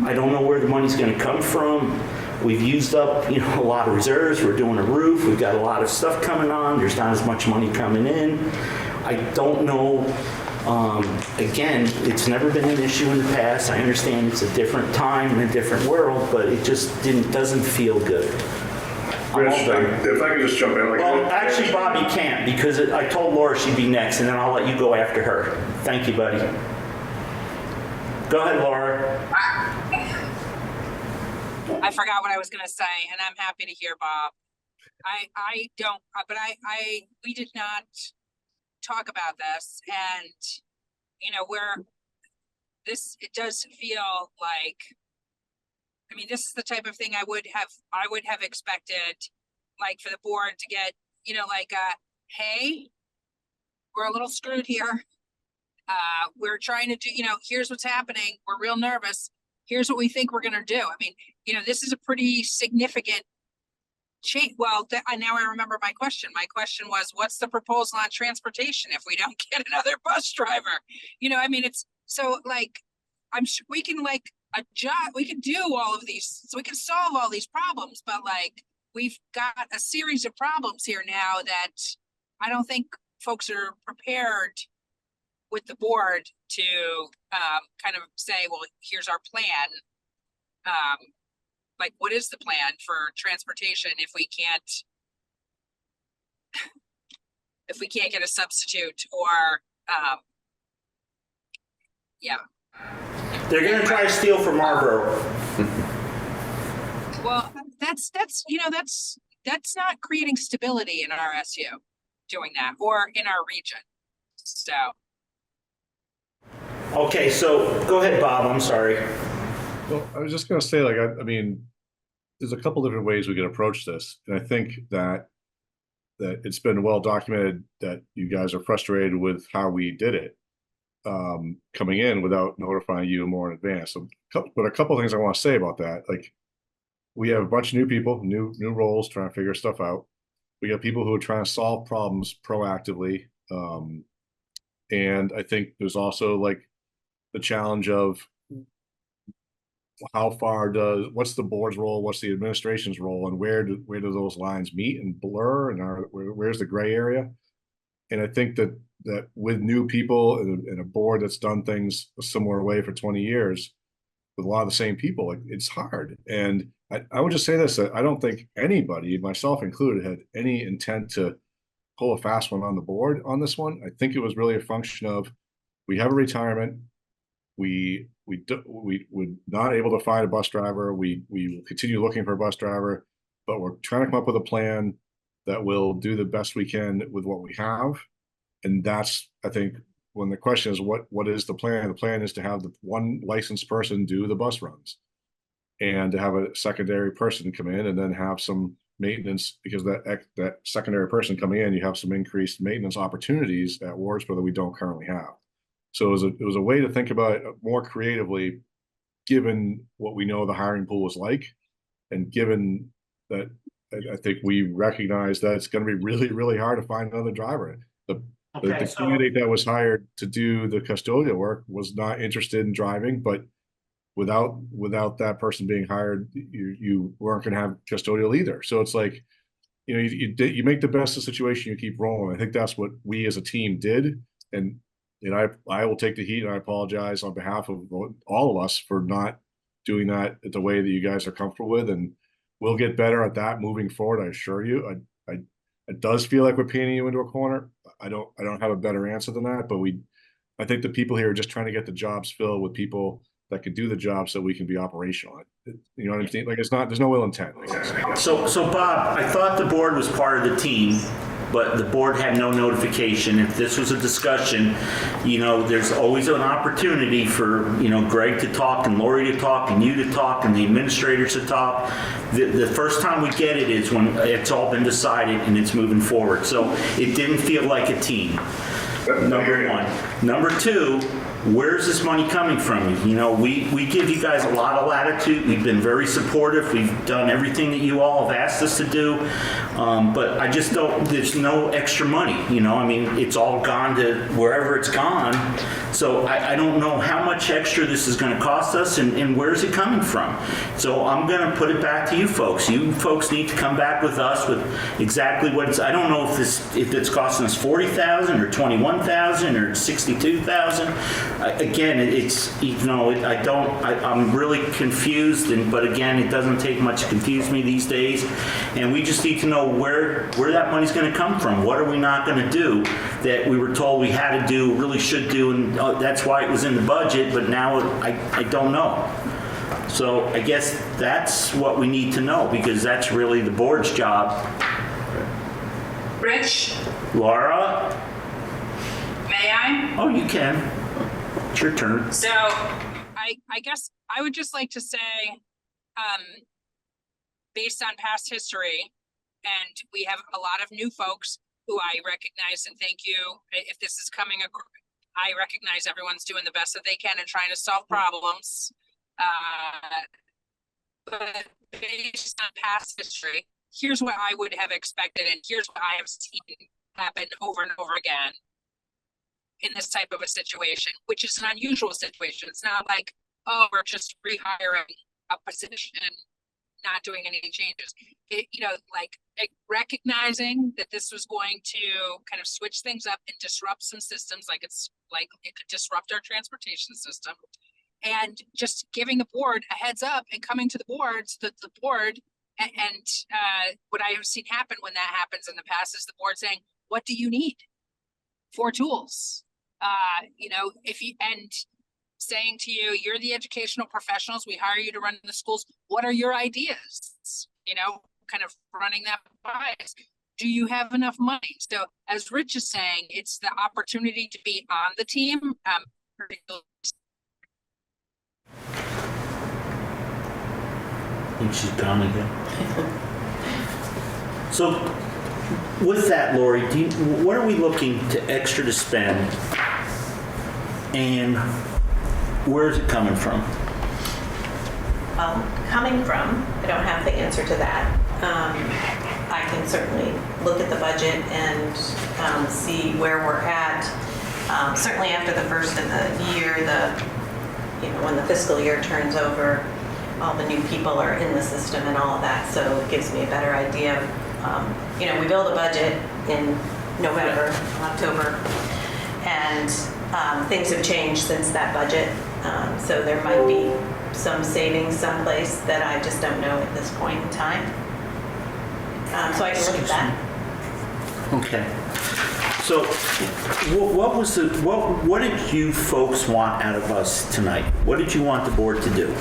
I don't know where the money's going to come from. We've used up, a lot of reserves. We're doing a roof. We've got a lot of stuff coming on. There's not as much money coming in. I don't know. Again, it's never been an issue in the past. I understand it's a different time and a different world, but it just doesn't feel good. Rich, if I could just jump in. Well, actually, Bob, you can't because I told Laura she'd be next, and then I'll let you go after her. Thank you, buddy. Go ahead, Laura. I forgot what I was gonna say, and I'm happy to hear Bob. I don't, but we did not talk about this, and, you know, it does feel like, I mean, this is the type of thing I would have expected, like, for the board to get, you know, like, hey, we're a little screwed here. We're trying to do, you know, here's what's happening. We're real nervous. Here's what we think we're gonna do. I mean, you know, this is a pretty significant change. Well, now I remember my question. My question was, what's the proposal on transportation if we don't get another bus driver? You know, I mean, it's so, like, I'm sure we can, like, adjust, we can do all of these, so we can solve all these problems, but, like, we've got a series of problems here now that I don't think folks are prepared with the board to kind of say, well, here's our plan. Like, what is the plan for transportation if we can't get a substitute, or yeah. They're gonna try to steal from Marlboro. Well, that's you know, that's not creating stability in our SU doing that, or in our region. So. Okay, so go ahead, Bob. I'm sorry. Well, I was just going to say, like, I mean, there's a couple different ways we can approach this, and I think that it's been well documented that you guys are frustrated with how we did it, coming in without notifying you more in advance. So, but a couple of things I want to say about that, like, we have a bunch of new people, new roles, trying to figure stuff out. We got people who are trying to solve problems proactively, and I think there's also, like, the challenge of how far what's the board's role, what's the administration's role, and where do those lines meet and blur, and where's the gray area? And I think that with new people and a board that's done things a similar way for 20 years with a lot of the same people, it's hard. And I would just say this, that I don't think anybody, myself included, had any intent to pull a fast one on the board on this one. I think it was really a function of, we have a retirement. We were not able to find a bus driver. We will continue looking for a bus driver, but we're trying to come up with a plan that will do the best we can with what we have. And that's, I think, when the question is, what is the plan? The plan is to have the one licensed person do the bus runs, and to have a secondary person come in, and then have some maintenance, because that secondary person coming in, you have some increased maintenance opportunities at Wardsboro that we don't currently have. So it was a way to think about it more creatively, given what we know the hiring pool is like, and given that I think we recognize that it's going to be really, really hard to find another driver. The candidate that was hired to do the custodial work was not interested in driving, but without that person being hired, you weren't going to have custodial either. So it's like, you know, you make the best of the situation, you keep rolling. I think that's what we as a team did, and I will take the heat, and I apologize on behalf of all of us for not doing that the way that you guys are comfortable with, and we'll get better at that moving forward. I assure you. It does feel like we're painting you into a corner. I don't have a better answer than that, but I think the people here are just trying to get the jobs filled with people that can do the job, so we can be operational. You know what I'm saying? Like, there's no ill intent. So Bob, I thought the board was part of the team, but the board had no notification. If this was a discussion, you know, there's always an opportunity for, you know, Greg to talk, and Lori to talk, and you to talk, and the administrators to talk. The first time we get it is when it's all been decided and it's moving forward. So it didn't feel like a team. Number one. Number two, where's this money coming from? You know, we give you guys a lot of latitude. We've been very supportive. We've done everything that you all have asked us to do. But I just don't, there's no extra money. You know, I mean, it's all gone to wherever it's gone. So I don't know how much extra this is going to cost us, and where's it coming from? So I'm going to put it back to you folks. You folks need to come back with us with exactly what it's, I don't know if it's costing us $40,000 or $21,000 or $60,000. $62,000. Again, it's, I'm really confused, but again, it doesn't take much to confuse me these days. And we just need to know where that money's going to come from. What are we not going to do that we were told we had to do, really should do, and that's why it was in the budget, but now I don't know. So I guess that's what we need to know, because that's really the board's job. Rich, Laura? may I? Oh, you can. It's your turn. So I guess I would just like to say, based on past history, and we have a lot of new folks who I recognize and thank you. If this is coming, I recognize everyone's doing the best that they can and trying to solve problems. But based on past history, here's what I would have expected, and here's what I have seen happen over and over again in this type of a situation, which is an unusual situation. It's not like, oh, we're just rehiring a position, not doing any changes. Recognizing that this was going to kind of switch things up and disrupt some systems, like it could disrupt our transportation system. And just giving the board a heads up and coming to the board so that the board and what I have seen happen when that happens in the past is the board saying, what do you need for tools? And saying to you, you're the educational professionals, we hire you to run the schools. What are your ideas? Kind of running that by us. Do you have enough money? So as Rich is saying, it's the opportunity to be on the team. I think she's gone again. So with that, Lori, what are we looking to extra to spend, and where is it coming from? Coming from, I don't have the answer to that. I can certainly look at the budget and see where we're at. Certainly after the first of the year, when the fiscal year turns over, all the new people are in the system and all of that, so it gives me a better idea of, we build a budget in November, October, and things have changed since that budget. So there might be some savings someplace that I just don't know at this point in time. So I can look at that. Okay. So what did you folks want out of us tonight? What did you want the board to do?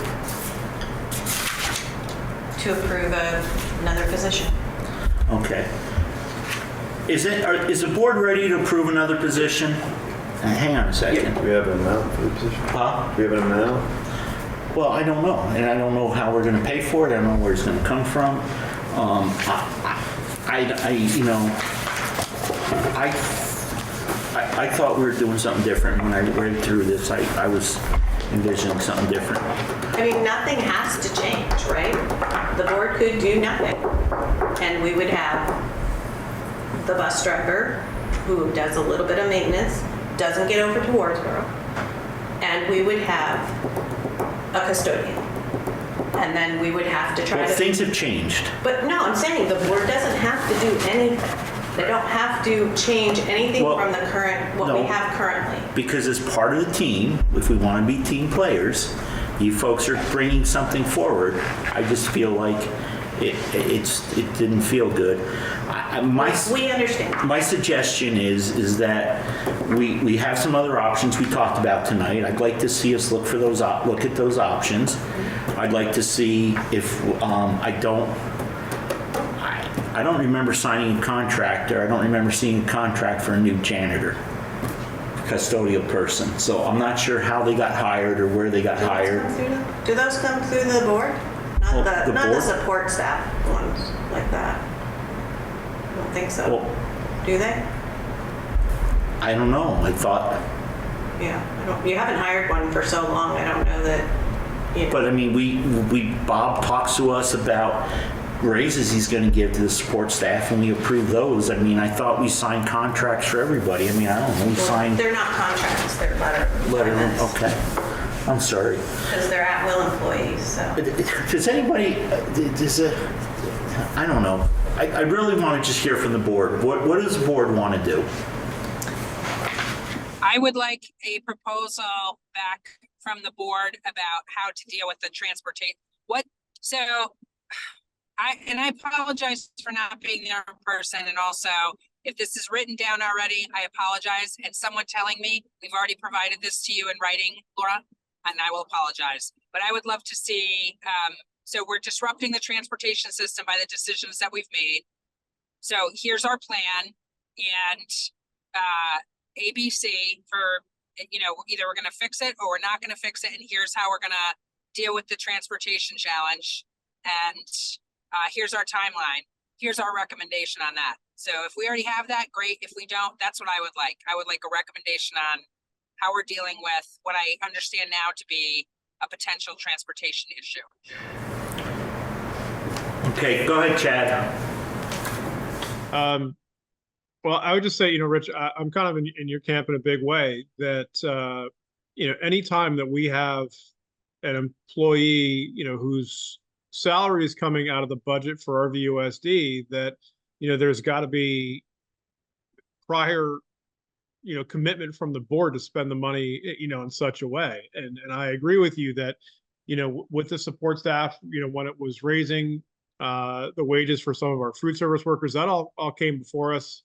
To approve another position. Okay. Is the board ready to approve another position? Hang on a second. Do we have an amount for the position? Huh? Do we have an amount? Well, I don't know, and I don't know how we're going to pay for it. I don't know where it's going to come from. I thought we were doing something different when I read through this. I was envisioning something different. I mean, nothing has to change, right? The board could do nothing, and we would have the bus driver who does a little bit of maintenance, doesn't get over to Wardsboro, and we would have a custodian. And then we would have to try to... Things have changed. But no, I'm saying the board doesn't have to do anything. They don't have to change anything from the current, what we have currently. Because as part of the team, if we want to be team players, you folks are bringing something forward. I just feel like it didn't feel good. We understand. My suggestion is that we have some other options we talked about tonight. I'd like to see us look at those options. I'd like to see if I don't remember signing a contract, or I don't remember seeing a contract for a new janitor, custodial person. So I'm not sure how they got hired or where they got hired. Do those come through the board? Not the board? support staff ones like that. I don't think so. Well, do they? I don't know. I thought. Yeah, you haven't hired one for so long. I don't know that. But I mean, Bob talks to us about raises he's going to give to the support staff, and we approve those. I mean, I thought we signed contracts for everybody. I mean, I don't know. We signed. They're not contracts. They're letter. Okay. I'm sorry. Because they're at-will employees. So. Does anybody? I don't know. I really want to just hear from the board. What does the board want to do? I I would like a proposal back from the board about how to deal with the transportation. I apologize for not being there in person, and also, if this is written down already, I apologize, and someone telling me, we've already provided this to you in writing, Laura, and I will apologize. But I would love to see, so we're disrupting the transportation system by the decisions that we've made. So here's our plan, and ABC for, either we're gonna fix it or we're not gonna fix it, and here's how we're gonna deal with the transportation challenge. And here's our timeline. Here's our recommendation on that. So if we already have that, great. If we don't, that's what I would like. I would like a recommendation on how we're dealing with what I understand now to be a potential transportation issue. Okay, go ahead, Chad. Well, I would just say, Rich, I'm kind of in your camp in a big way that, anytime that we have an employee, whose salary is coming out of the budget for RVUSD, that, there's got to be prior, commitment from the board to spend the money, in such a way. And I agree with you that, with the support staff, when it was raising the wages for some of our food service workers, that all came before us.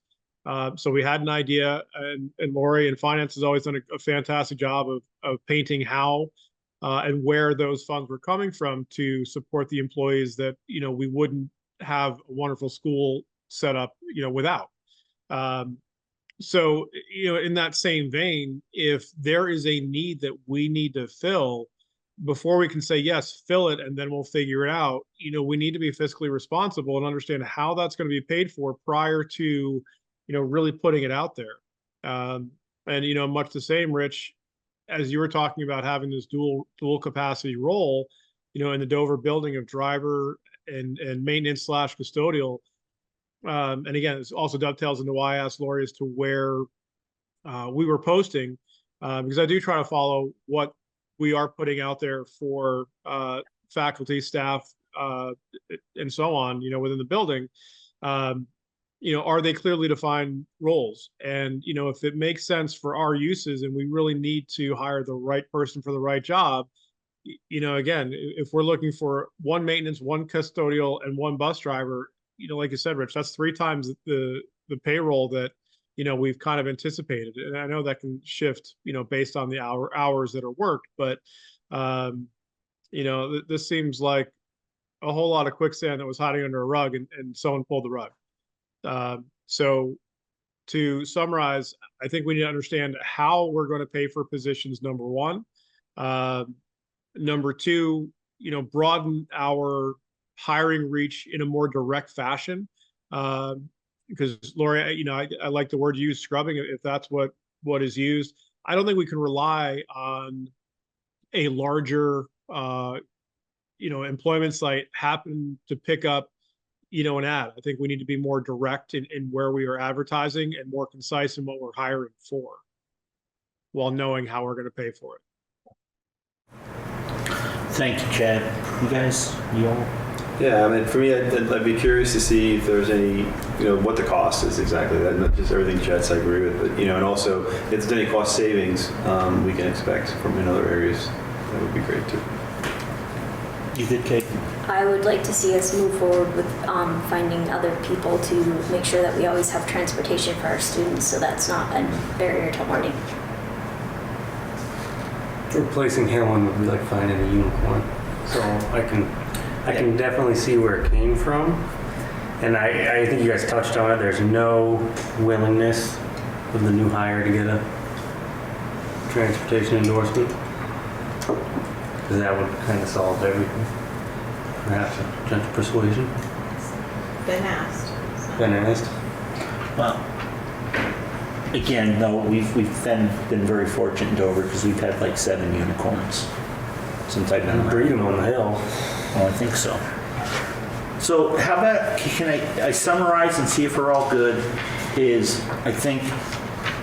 So we had an idea, and Lori and finance has always done a fantastic job of painting how and where those funds were coming from to support the employees that, we wouldn't have a wonderful school set up, without. So, in that same vein, if there is a need that we need to fill, before we can say, yes, fill it, and then we'll figure it out, we need to be fiscally responsible and understand how that's going to be paid for prior to, really putting it out there. And, much the same, Rich, as you were talking about having this dual capacity role, in the Dover building of driver and maintenance / custodial. And again, this also dovetails into why I asked Lori as to where we were posting, because I do try to follow what we are putting out there for faculty, staff, and so on, within the building. Are they clearly defined roles? And, if it makes sense for our uses and we really need to hire the right person for the right job, again, if we're looking for one maintenance, one custodial, and one bus driver, like you said, Rich, that's 3 times the payroll that, we've kind of anticipated. And I know that can shift, based on the hours that are worked, but, this seems like a whole lot of quicksand that was hiding under a rug and someone pulled the rug. So to summarize, I think we need to understand how we're going to pay for positions, number one. Number two, broaden our hiring reach in a more direct fashion. Because Lori, I like the word you use, scrubbing, if that's what is used. I don't think we can rely on a larger, employment site happen to pick up, an ad. I think we need to be more direct in where we are advertising and more concise in what we're hiring for, while knowing how we're going to pay for it. Thank you, Chad. You guys, you all? Yeah, I mean, for me, I'd be curious to see if there's any, what the cost is exactly. That not just everything Chad said I agree with, but and also if there's any cost savings we can expect from in other areas, that would be great too. You good, Kate? I would like to see us move forward with finding other people to make sure that we always have transportation for our students, so that's not a barrier to learning. Replacing Helen would be like finding a unicorn. So I can definitely see where it came from. And I think you guys touched on it. There's no willingness of the new hire to get a transportation endorsement. Because that would kind of solve everything. Perhaps a gentle persuasion. Been asked. Been asked. Well, again, though, we've been very fortunate in Dover because we've had like 7 unicorns since I've been around. Breed them on the hill. Well, I think so. So how about, can I summarize and see if we're all good, is I think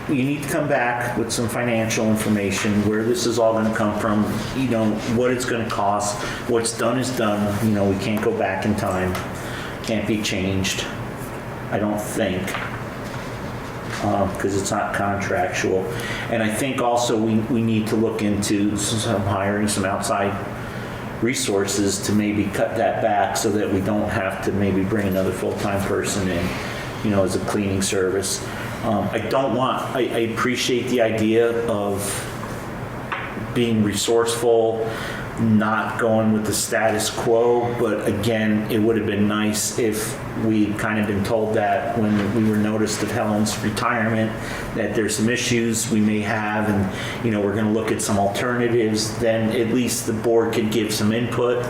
you need to come back with some financial information, where this is all going to come from, what it's going to cost. What's done is done. We can't go back in time. Can't be changed, I don't think. because it's not contractual. And I think also we need to look into some hiring some outside resources to maybe cut that back so that we don't have to maybe bring another full-time person in, you know, as a cleaning service. I appreciate the idea of being resourceful, not going with the status quo, but again, it would have been nice if we'd kind of been told that when we were noticed of Helen's retirement, that there's some issues we may have, and you know, we're going to look at some alternatives. Then at least the board could give some input.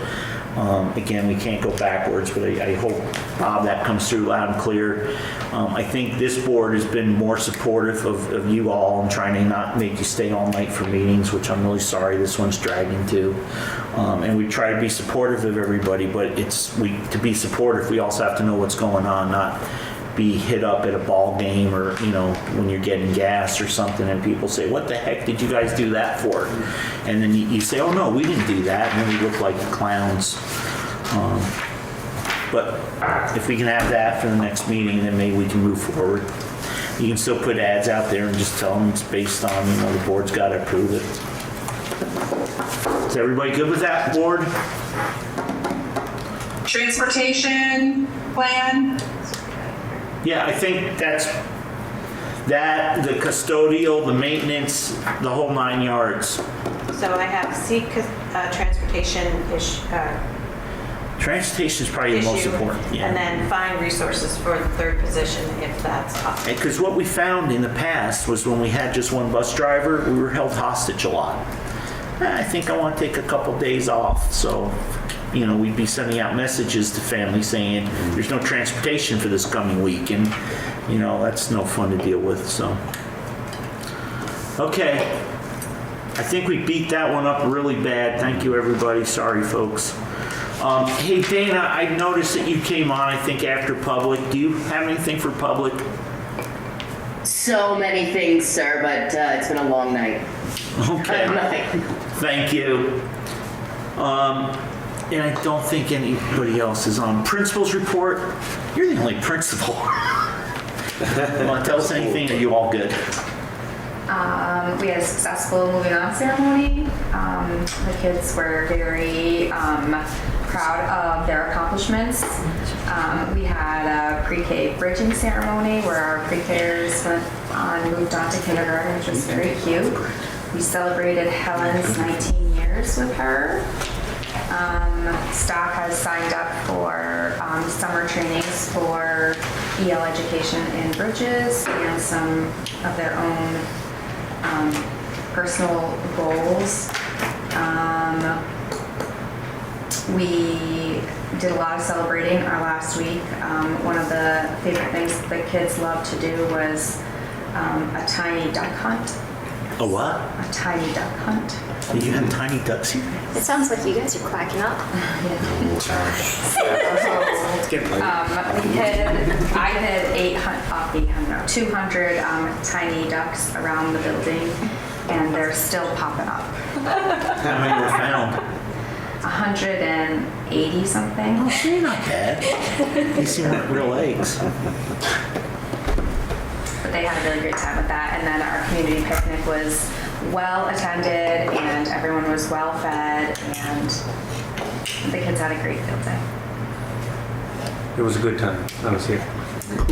Again, we can't go backwards, but I hope, Bob, that comes through loud and clear. I think this board has been more supportive of you all and trying to not make you stay all night for meetings, which I'm really sorry this one's dragging to. And we try to be supportive of everybody, but to be supportive, we also have to know what's going on, not be hit up at a ball game or, you know, when you're getting gas or something and people say, what the heck did you guys do that for? And then you say, oh no, we didn't do that, and then we look like clowns. But if we can have that for the next meeting, then maybe we can move forward. You can still put ads out there and just tell them it's based on, you know, the board's got to approve it. Is everybody good with that, board? Transportation plan? Yeah, I think that's the custodial, the maintenance, the whole 9 yards. So I have transportation Transportation is probably the most important. Yeah. And then find resources for the third position if that's possible. Because what we found in the past was when we had just one bus driver, we were held hostage a lot. I think I want to take a couple days off, so you know, we'd be sending out messages to families saying there's no transportation for this coming week, and you know, that's no fun to deal with. So okay, I think we beat that one up really bad. Thank you, everybody. Sorry, folks. Hey, Dana, I noticed that you came on, I think, after public. Do you have anything for public? So many things, sir, but it's been a long night. Okay. Thank you. And I don't think anybody else is on. Principal's report. You're the only principal. Want to tell us anything? Are you all good? We had a successful moving on ceremony. The kids were very proud of their accomplishments. We had a pre-K bridging ceremony where our pre-Kers moved on to kindergarten, which was very cute. We celebrated Helen's 19 years with her. Staff has signed up for summer trainings for EL education in bridges and some of their own personal goals. We did a lot of celebrating our last week. One of the favorite things the kids loved to do was a tiny duck hunt. A what? A tiny duck hunt. You have tiny ducks here? It sounds like you guys are quacking up. I hid 200 tiny ducks around the building, and they're still popping up. How many were found? 180 something. Oh, so you're not bad. They seem like real eggs. But they had a really great time with that. And then our community picnic was well attended and everyone was well fed and the kids had a great field day. It was a good time. I was here.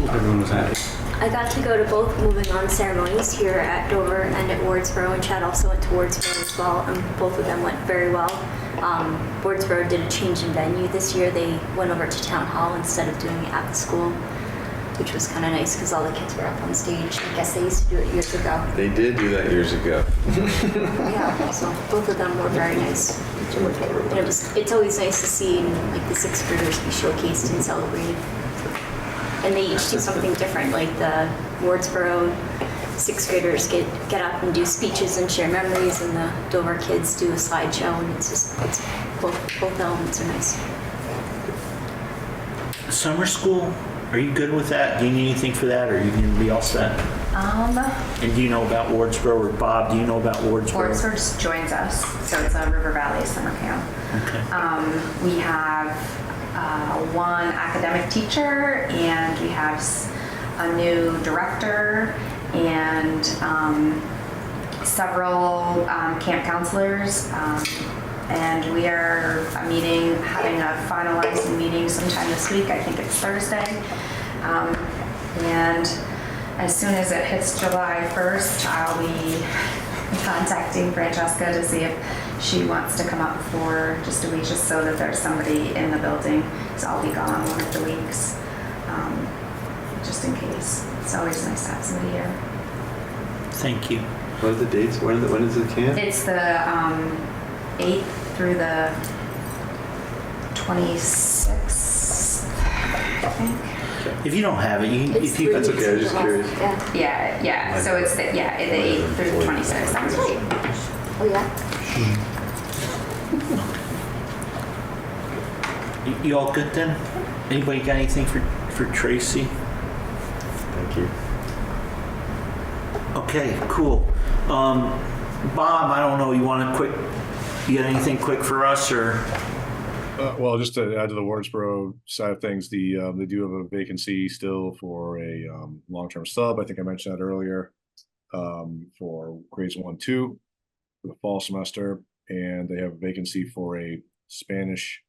Everyone was happy. I got to go to both moving on ceremonies here at Dover and at Wardsboro, and Chad also went to Wardsboro as well, and both of them went very well. Wardsboro did a change in venue this year. They went over to Town Hall instead of doing it at the school, which was kind of nice because all the kids were up on stage. I guess they used to do it years ago. They did do that years ago. Yeah, so both of them were very nice. And it's always nice to see like the sixth graders be showcased and celebrated. And they each do something different, like the Wardsboro sixth graders get up and do speeches and share memories, and the Dover kids do a slideshow, and it's both elements are nice. Summer school, are you good with that? Do you need anything for that, or are you going to be all set? And do you know about Wardsboro, or Bob, do you know about Wardsboro? Wardsboro just joins us, so it's a River Valley summer camp. Okay. We have one academic teacher, and we have a new director and several camp counselors. And we are having a finalizing meeting sometime this week. I think it's Thursday. And as soon as it hits July 1st, I'll be contacting Francesca to see if she wants to come up for just a week, just so that there's somebody in the building. So I'll be gone one of the weeks, just in case. It's always nice to have somebody here. Thank you. What are the dates? When is the camp? It's the 8th through the 26th, I think. If you don't have it, if you That's okay. I was just curious. Yeah. So it's the 8th through the 26th. That's right. Oh, yeah. You all good then? Anybody got anything for Tracy? Thank you. Okay, cool. Bob, I don't know, you got anything quick for us or? Well, just to add to the Wardsboro side of things, they do have a vacancy still for a long-term sub. I think I mentioned that earlier, for grades 1, 2 for the fall semester, and they have a vacancy for a Spanish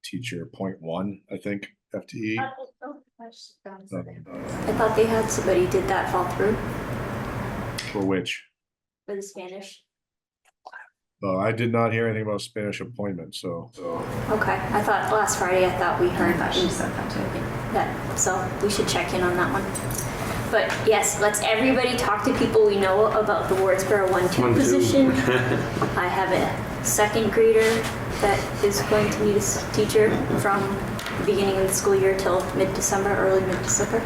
teacher, 0.1, I think, FTE. I thought they had somebody. Did that fall through For which? for the Spanish? I did not hear anything about Spanish appointment, so. Okay, I thought last Friday, I thought we heard I she said that too. that, so we should check in on that one. But yes, let's everybody talk to people we know about the Wardsboro 1-2 position. I have a second grader that is going to need a teacher from the beginning of the school year till mid-December, early mid-December.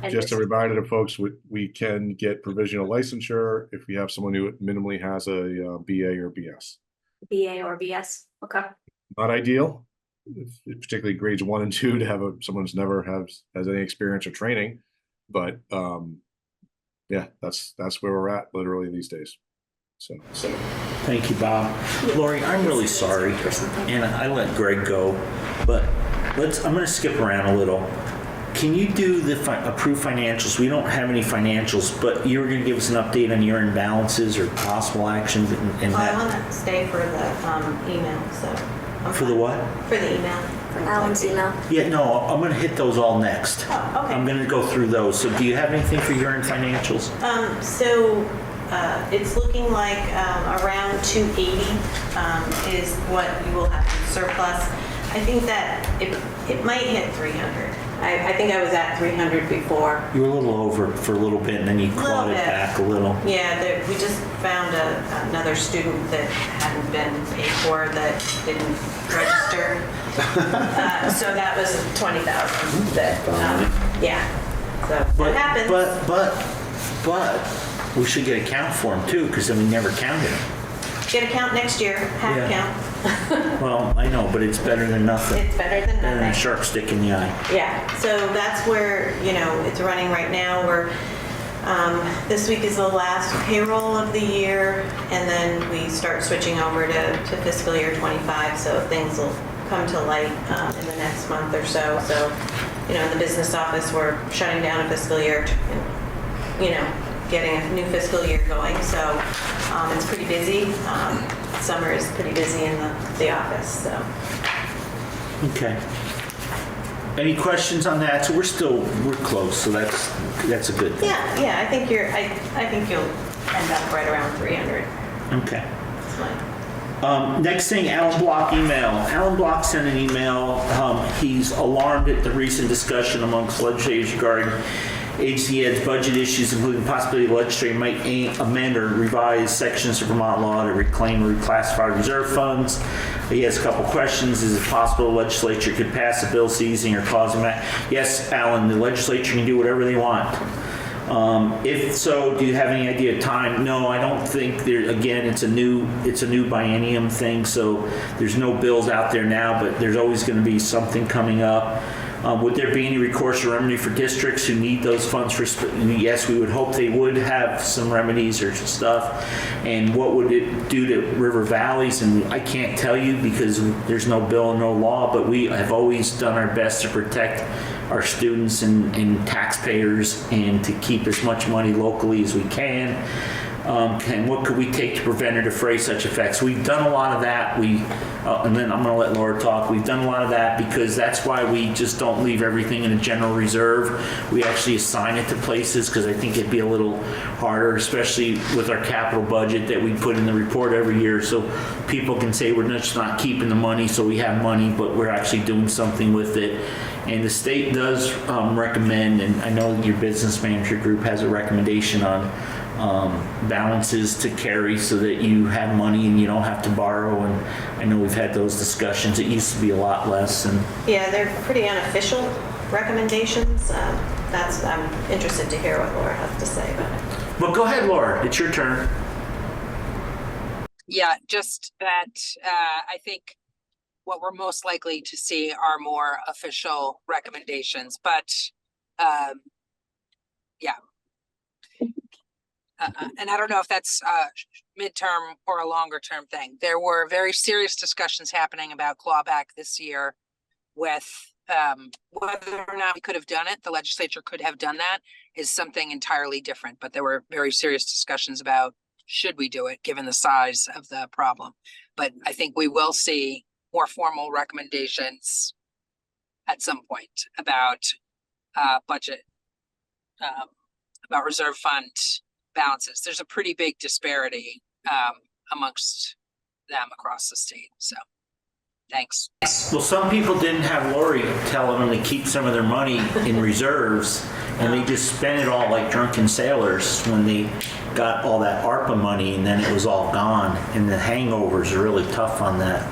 And Just a reminder to folks, we can get provisional licensure if we have someone who minimally has a BA or BS. BA or BS, okay. Not ideal, particularly grades 1 and 2, to have someone who's never has any experience or training, but yeah, that's where we're at literally these days. So. Thank you, Bob. Lori, I'm really sorry, and I let Greg go, but I'm going to skip around a little. Can you do the approved financials? We don't have any financials, but you were going to give us an update on your imbalances or possible actions and Well, I that. want to stay for the email, so. For the what? For the email. For Alan's email. Yeah, no, I'm going to hit those all next. Oh, okay. I'm going to go through those. So do you have anything for your financials? So it's looking like around 280 is what you will have in surplus. I think that it might hit 300. I think I was at 300 before. You were a little over for a little bit, and then you clawed it back a little. Yeah, we just found another student that hadn't been paid for that didn't register. So that was 20,000. That yeah. So that happens. But we should get a count for them too, because then we never counted them. Get a count next year. Half count. Well, I know, but it's better than nothing. It's better than nothing. Better than a sharp stick in the eye. Yeah, so that's where, it's running right now. This week is the last payroll of the year, and then we start switching over to fiscal year 25, so things will come to light in the next month or so. So, in the business office, we're shutting down a fiscal year, getting a new fiscal year going, so it's pretty busy. Summer is pretty busy in the office, so. Okay. Any questions on that? So we're close, so that's a good thing. Yeah, I think I think you'll end up right around 300. Okay. That's fine. Next thing, Alan Block email. Alan Block sent an email. He's alarmed at the recent discussion amongst legislators regarding agency heads budget issues, including possibility the legislature might amend or revise sections of Vermont law to reclaim or reclassify reserve funds. He has a couple questions. Is it possible the legislature could pass a bill seizing or causing that? Yes, Alan, the legislature can do whatever they want. If so, do you have any idea of time? No, I don't think there. Again, it's a new biennium thing, so there's no bills out there now, but there's always going to be something coming up. Would there be any recourse or remedy for districts who need those funds for? Yes, we would hope they would have some remedies or stuff. And what would it do to river valleys? And I can't tell you because there's no bill and no law, but we have always done our best to protect our students and taxpayers, and to keep as much money locally as we can. And what could we take to prevent or defray such effects? We've done a lot of that. And then I'm going to let Laura talk. We've done a lot of that because that's why we just don't leave everything in a general reserve. We actually assign it to places because I think it'd be a little harder, especially with our capital budget that we put in the report every year. So people can say we're just not keeping the money, so we have money, but we're actually doing something with it. And the state does recommend, and I know your business manager group has a recommendation on balances to carry so that you have money and you don't have to borrow. And I know we've had those discussions. It used to be a lot less. And Yeah, they're pretty unofficial recommendations. I'm interested to hear what Laura has to say about it. Well, go ahead, Laura. It's your turn. Yeah, just that I think what we're most likely to see are more official recommendations, but yeah. And I don't know if that's a midterm or a longer term thing. There were very serious discussions happening about clawback this year with whether or not we could have done it. The legislature could have done that is something entirely different, but there were very serious discussions about should we do it given the size of the problem. But I think we will see more formal recommendations at some point about budget, about reserve fund balances. There's a pretty big disparity amongst them across the state. So thanks. Well, some people didn't have Lori telling them to keep some of their money in reserves, and they just spent it all like drunken sailors when they got all that ARPA money, and then it was all gone. And the hangovers are really tough on that.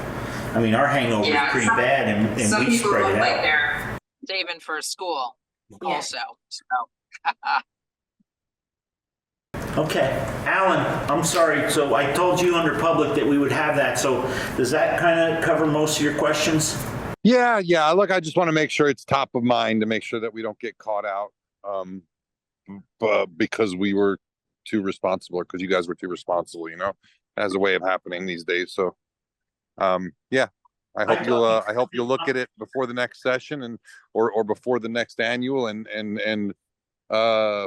I mean, our hangover is pretty bad, and we spread it out. Like they're saving for a school also. So. Okay, Alan, I'm sorry. So I told you under public that we would have that. So does that kind of cover most of your questions? Yeah. Look, I just want to make sure it's top of mind to make sure that we don't get caught out because we were too responsible, or because you guys were too responsible, as a way of happening these days. So, yeah, I hope you'll look at it before the next session and or before the next annual and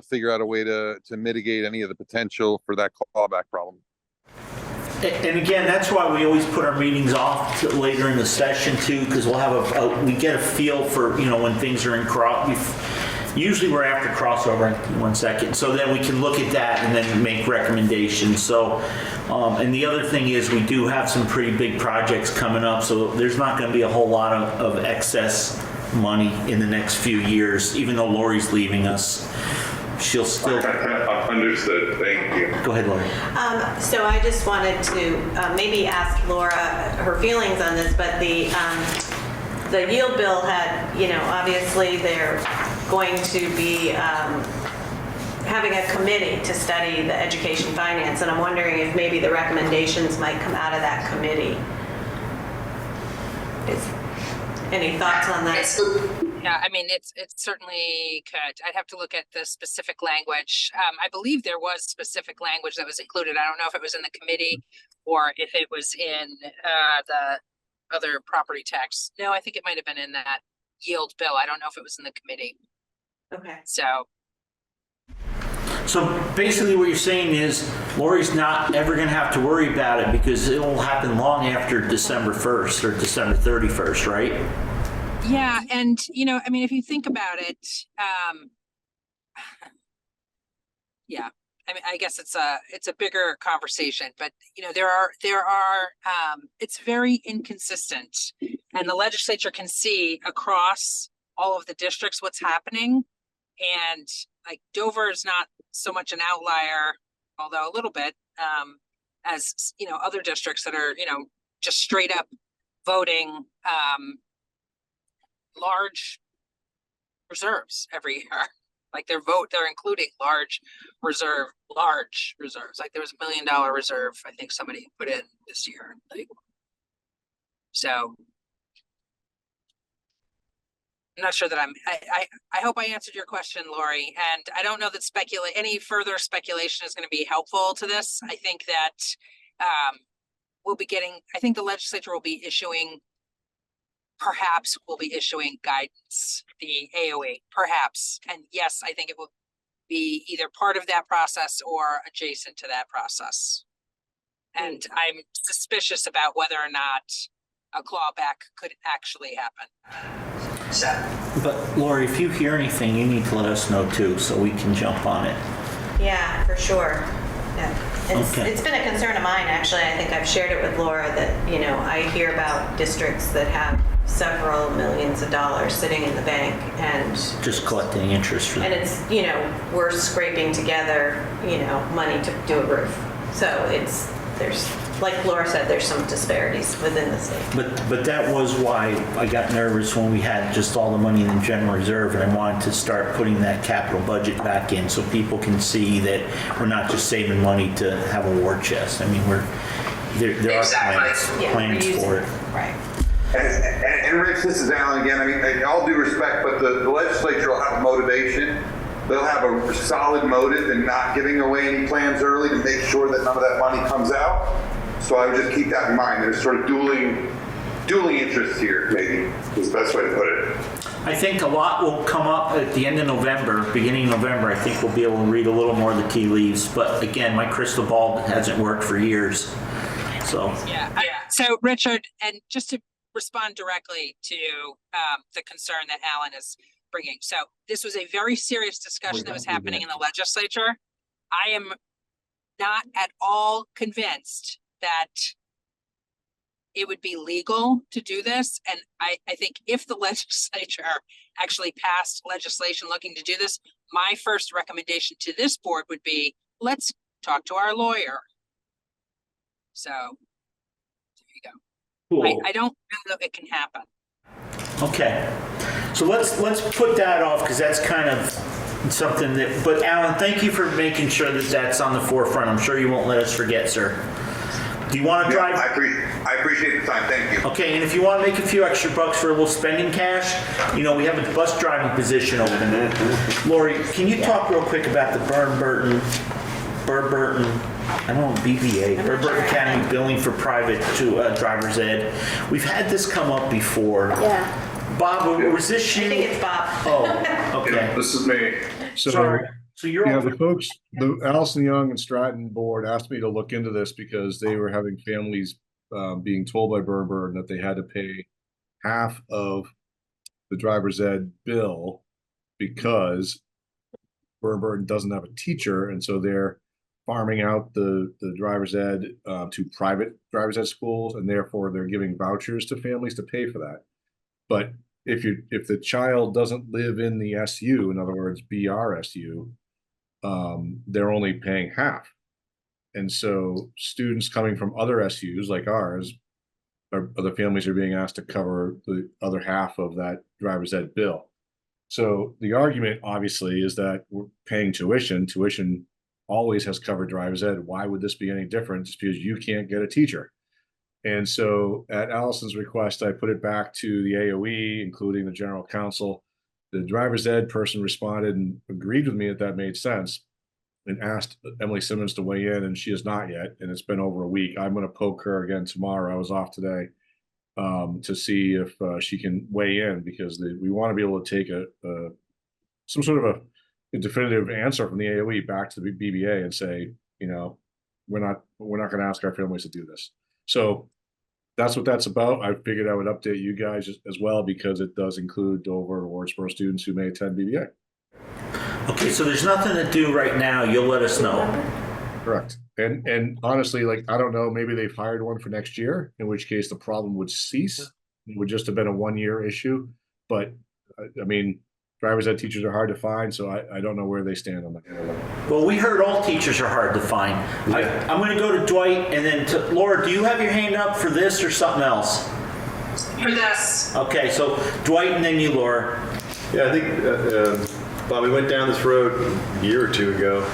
figure out a way to mitigate any of the potential for that clawback problem. And again, that's why we always put our meetings off to later in the session too, because we'll have we get a feel for when things are in usually we're after crossover. In 1 second, so then we can look at that and then make recommendations. So, and the other thing is we do have some pretty big projects coming up, so there's not going to be a whole lot of excess money in the next few years. Even though Lori's leaving us, she'll still. Understood. Thank you. Go ahead, Lori. So I just wanted to maybe ask Laura her feelings on this, but the yield bill had, obviously they're going to be having a committee to study the education finance, and I'm wondering if maybe the recommendations might come out of that committee. Any thoughts on that? Yeah, I mean, it certainly could. I'd have to look at the specific language. I believe there was specific language that was included. I don't know if it was in the committee or if it was in the other property tax. No, I think it might have been in that yield bill. I don't know if it was in the committee. Okay. So basically what you're saying is Lori's not ever going to have to worry about it because it will happen long after December 1st or December 31st, right? Yeah. And, I mean, if you think about it, yeah, I mean, I guess it's a bigger conversation, but there are it's very inconsistent, and the legislature can see across all of the districts what's happening. And like Dover is not so much an outlier, although a little bit, as other districts that are just straight up voting large reserves every year. Like they're including large reserves. Like there was $1 million reserve I think somebody put in this year. So I'm not sure that I hope I answered your question, Lori. And I don't know that any further speculation is going to be helpful to this. I think that I think the legislature will be issuing perhaps we'll be issuing guidance, the AOE, perhaps. And yes, I think it will be either part of that process or adjacent to that process. And I'm suspicious about whether or not a clawback could actually happen. So. But Lori, if you hear anything, you need to let us know too, so we can jump on it. Yeah, for sure. Yeah. It's been a concern of mine, actually. I think I've shared it with Laura that, you know, I hear about districts that have several millions of dollars sitting in the bank and just collecting interest for them. And it's, you know, we're scraping together, you know, money to do a roof. So there's, like Laura said, there's some disparities within the state. But that was why I got nervous when we had just all the money in the general reserve, and I wanted to start putting that capital budget back in so people can see that we're not just saving money to have a war chest. I mean, there are plans for it. Right. And Rich, this is Alan again. I mean, all due respect, but the legislature will have a motivation. They'll have a solid motive in not giving away any plans early to make sure that none of that money comes out. So I would just keep that in mind. There's sort of dueling interests here, maybe, is the best way to put it. I think a lot will come up at the end of November, beginning of November. I think we'll be able to read a little more of the tea leaves. But again, my crystal ball hasn't worked for years. So So Richard, and just to respond directly to the concern that Alan is bringing. So this was a very serious discussion that was happening in the legislature. I am not at all convinced that it would be legal to do this. And I think if the legislature actually passed legislation looking to do this, my first recommendation to this board would be, let's talk to our lawyer. So there you go. cool. I don't know that it can happen. Okay, so let's put that off because that's kind of something that. But Alan, thank you for making sure that that's on the forefront. I'm sure you won't let us forget, sir. Do you want to drive? I appreciate the time. Thank you. Okay, and if you want to make a few extra bucks for a little spending cash, you know, we have a bus driving position open. Lori, can you talk real quick about the Burburton, I don't know, BVA, Burburton Academy billing for private to driver's ed? We've had this come up before. Yeah. Bob, was this you? I think it's Bob. Oh, okay. This is me. So, Sorry. So you're yeah, the folks, the Allison Young and Stratton board asked me to look into this because they were having families being told by Burburton that they had to pay half of the driver's ed bill because Burburton doesn't have a teacher, and so they're farming out the driver's ed to private driver's ed schools, and therefore they're giving vouchers to families to pay for that. But if the child doesn't live in the SU, in other words, BRSU, they're only paying half. And so students coming from other SUs like ours, other families are being asked to cover the other half of that driver's ed bill. So the argument obviously is that we're paying tuition. Tuition always has covered driver's ed. Why would this be any different just because you can't get a teacher? And so at Allison's request, I put it back to the AOE, including the general counsel. The driver's ed person responded and agreed with me that made sense and asked Emily Simmons to weigh in, and she has not yet. And it's been over a week. I'm going to poke her again tomorrow. I was off today to see if she can weigh in because we want to be able to take some sort of a definitive answer from the AOE back to the BBA and say, you know, we're not going to ask our families to do this. So that's what that's about. I figured I would update you guys as well because it does include Dover and Wardsboro students who may attend BBA. Okay, so there's nothing to do right now. You'll let us know. Correct. And honestly, like, I don't know, maybe they've hired one for next year, in which case the problem would cease. It would just have been a 1-year issue. But I mean, driver's ed teachers are hard to find, so I don't know where they stand on that. Well, we heard all teachers are hard to find. Yeah. I'm going to go to Dwight and then to Laura. Do you have your hand up for this or something else? For this. Okay, so Dwight and then you, Laura. Yeah, I think, Bob, we went down this road a year or two ago,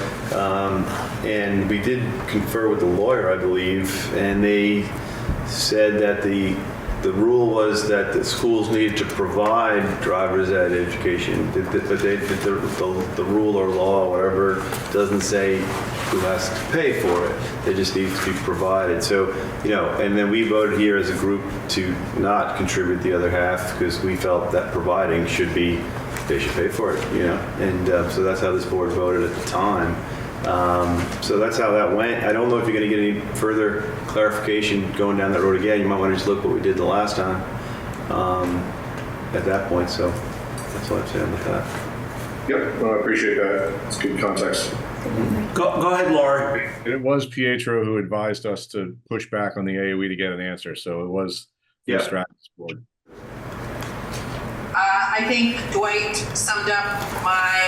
and we did confer with the lawyer, I believe, and they said that the rule was that the schools needed to provide driver's ed education, but the rule or law or whatever doesn't say who has to pay for it. They just need to be provided. So, and then we voted here as a group to not contribute the other half because we felt that providing should be, they should pay for it, And so that's how this board voted at the time. So that's how that went. I don't know if you're going to get any further clarification going down that road again. You might want to just look what we did the last time at that point. So that's all I'm saying with that. Yep, well, I appreciate that. It's good context. Go ahead, Laura. It was Pietro who advised us to push back on the AOE to get an answer. So it was the Stratus board. I think Dwight summed up my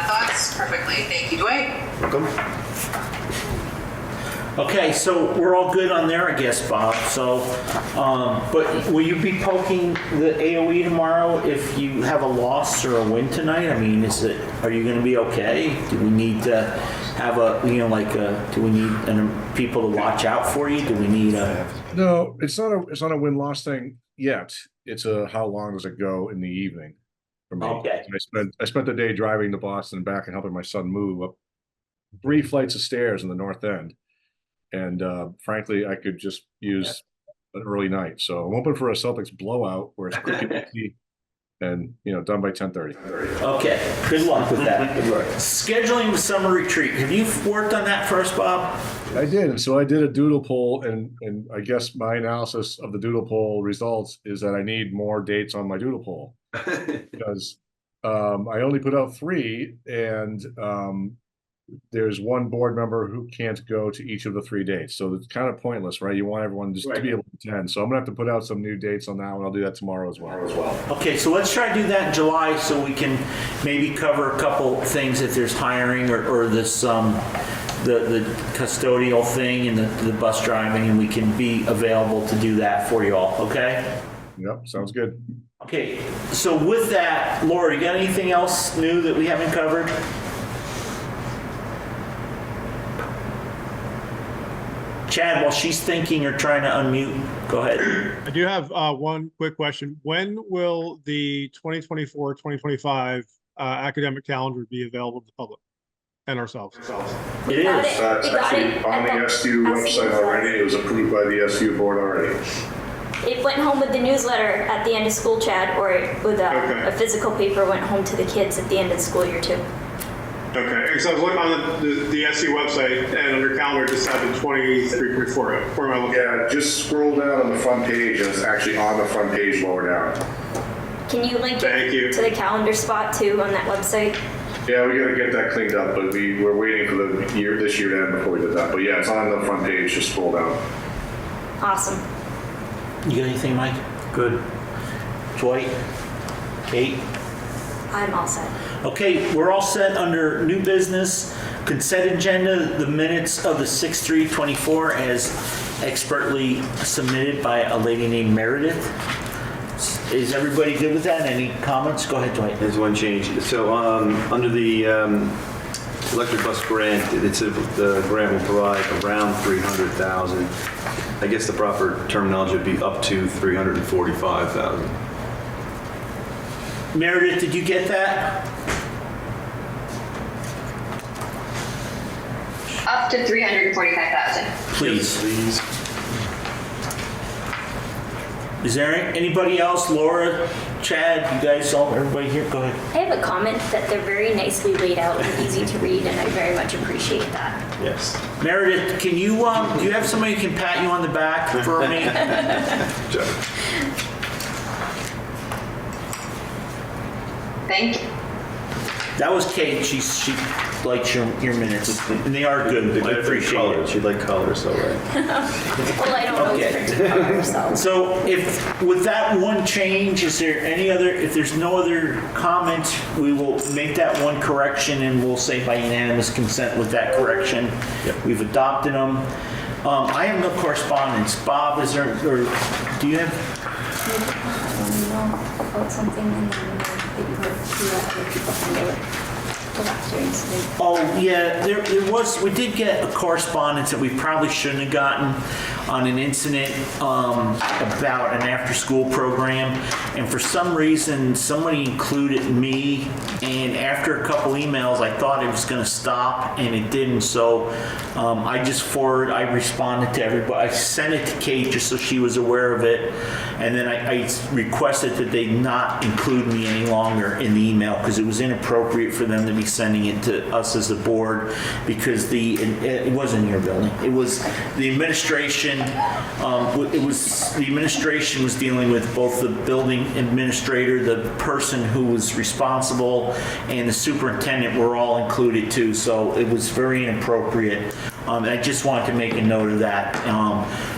thoughts perfectly. Thank you, Dwight. Welcome. Okay, so we're all good on there, I guess, Bob. So, but will you be poking the AOE tomorrow if you have a loss or a win tonight? I mean, are you going to be okay? Do we need to have do we need people to watch out for you? Do we need a... No, it's not a win-loss thing yet. It's a how long does it go in the evening for me. Okay. I spent the day driving to Boston and back and helping my son move up 3 flights of stairs in the North End. And frankly, I could just use an early night. So I'm hoping for a Celtics blowout where it's quick and easy and, done by 10:30. Okay, good luck with that. Good luck. Scheduling the summer retreat. Have you worked on that first, Bob? I did. And so I did a doodle poll, and I guess my analysis of the doodle poll results is that I need more dates on my doodle poll because I only put out 3, and there's one board member who can't go to each of the 3 dates. So it's kind of pointless, right? You want everyone just to be able to attend. So I'm gonna have to put out some new dates on that one. I'll do that tomorrow as well. Okay, so let's try to do that in July so we can maybe cover a couple things if there's hiring or this the custodial thing and the bus driving, and we can be available to do that for you all, okay? Yep, sounds good. Okay, so with that, Laura, you got anything else new that we haven't covered? Chad, while she's thinking or trying to unmute, go ahead. I do have one quick question. When will the 2024-2025 academic calendar be available to the public and ourselves? It is. That's actually on the SU website already. It was approved by the SU board already. It went home with the newsletter at the end of school, Chad, or with a physical paper went home to the kids at the end of the school year too. Okay, because I was looking on the SU website and under calendar just had the 23-24. Where am I looking? Yeah, just scroll down on the front page and it's actually on the front page lower down. Can you link it to the calendar spot too on that website? Yeah, we gotta get that cleaned up, but we're waiting for this year to end before we did that. But yeah, it's on the front page, just scroll down. Awesome. You got anything, Mike? Good. Dwight? Kate? I'm all set. Okay, we're all set under new business, consent agenda, the minutes of the 6/3/24 as expertly submitted by a lady named Meredith. Is everybody good with that? Any comments? Go ahead, Dwight. There's one change. So under the electric bus grant, it said the grant will provide around $300,000. I guess the proper terminology would be up to $345,000. Meredith, did you get that? Up to 345,000. Please. Is there anybody else? Laura, Chad, you guys all, everybody here? Go ahead. I have a comment that they're very nicely laid out and easy to read, and I very much appreciate that. Yes. Meredith, can you, do you have somebody who can pat you on the back for me? Thank you. That was Kate. She likes your minutes, and they are good. I appreciate it. She'd like colors, so right. Well, I don't know printed color, so. So if, with that one change, is there any other, if there's no other comments, we will make that one correction and we'll say by unanimous consent with that correction. Yep. We've adopted them. I have no correspondence. Bob, is there, or do you have? About something and then maybe other people handle it. the last year incident. Oh, yeah, there was, we did get a correspondence that we probably shouldn't have gotten on an incident about an after-school program. And for some reason, somebody included me, and after a couple emails, I thought it was gonna stop, and it didn't. So I responded to everybody. I sent it to Kate just so she was aware of it. And then I requested that they not include me any longer in the email because it was inappropriate for them to be sending it to us as a board, because it wasn't your building. It was the administration. The administration was dealing with both the building administrator, the person who was responsible, and the superintendent were all included too. So it was very inappropriate. I just wanted to make a note of that.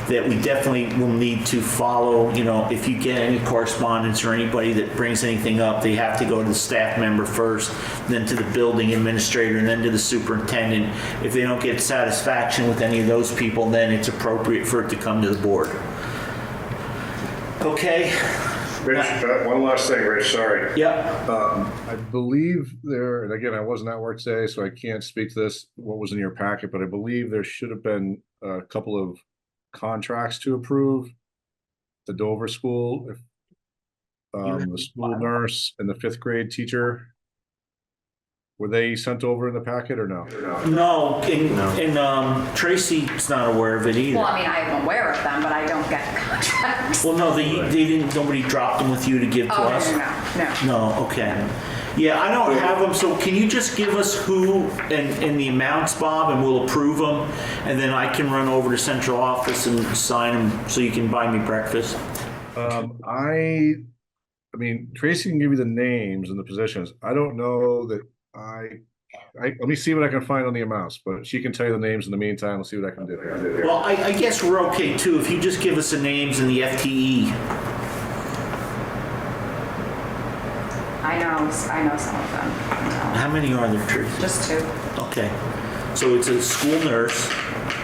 That we definitely will need to follow, if you get any correspondence or anybody that brings anything up, they have to go to the staff member first, then to the building administrator, and then to the superintendent. If they don't get satisfaction with any of those people, then it's appropriate for it to come to the board. Okay? Rich, one last thing, Rich, sorry. Yeah. I believe there, and again, I wasn't at work today, so I can't speak to this, what was in your packet, but I believe there should have been a couple of contracts to approve. The Dover School, if the school nurse and the 5th grade teacher, were they sent over in the packet or no? No, and Tracy's not aware of it either. Well, I mean, I'm aware of them, but I don't get the contracts. Well, no, they didn't. Nobody dropped them with you to give to us. No. No, okay. Yeah, I don't have them. So can you just give us who and the amounts, Bob, and we'll approve them, and then I can run over to central office and sign them so you can buy me breakfast. I mean, Tracy can give you the names and the positions. I don't know that let me see what I can find on the amounts, but she can tell you the names in the meantime. We'll see what I can do. Well, I guess we're okay too if you just give us the names and the FTE. I know some of them. How many are there, Tracy? Just 2. Okay. So it's a school nurse.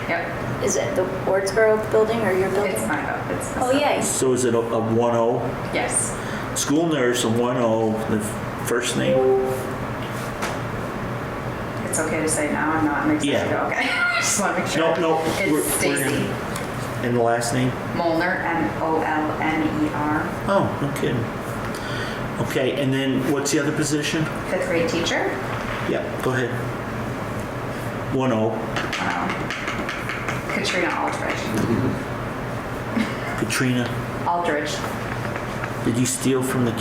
Yep. Is it the Wardsboro building or your building? It's my building. Oh, yeah. So is it a 1-0? Yes. School nurse, a 1-0, the first name? It's okay to say now. I'm not making it go. Okay. I just want to make sure. No. It's Stacy And the last name? Molner, Molner. Oh, no kidding. Okay, and then what's the other position? 5th grade teacher. Yeah, go ahead. 1-0. Katrina Aldridge. Katrina. Aldridge. Did you steal from the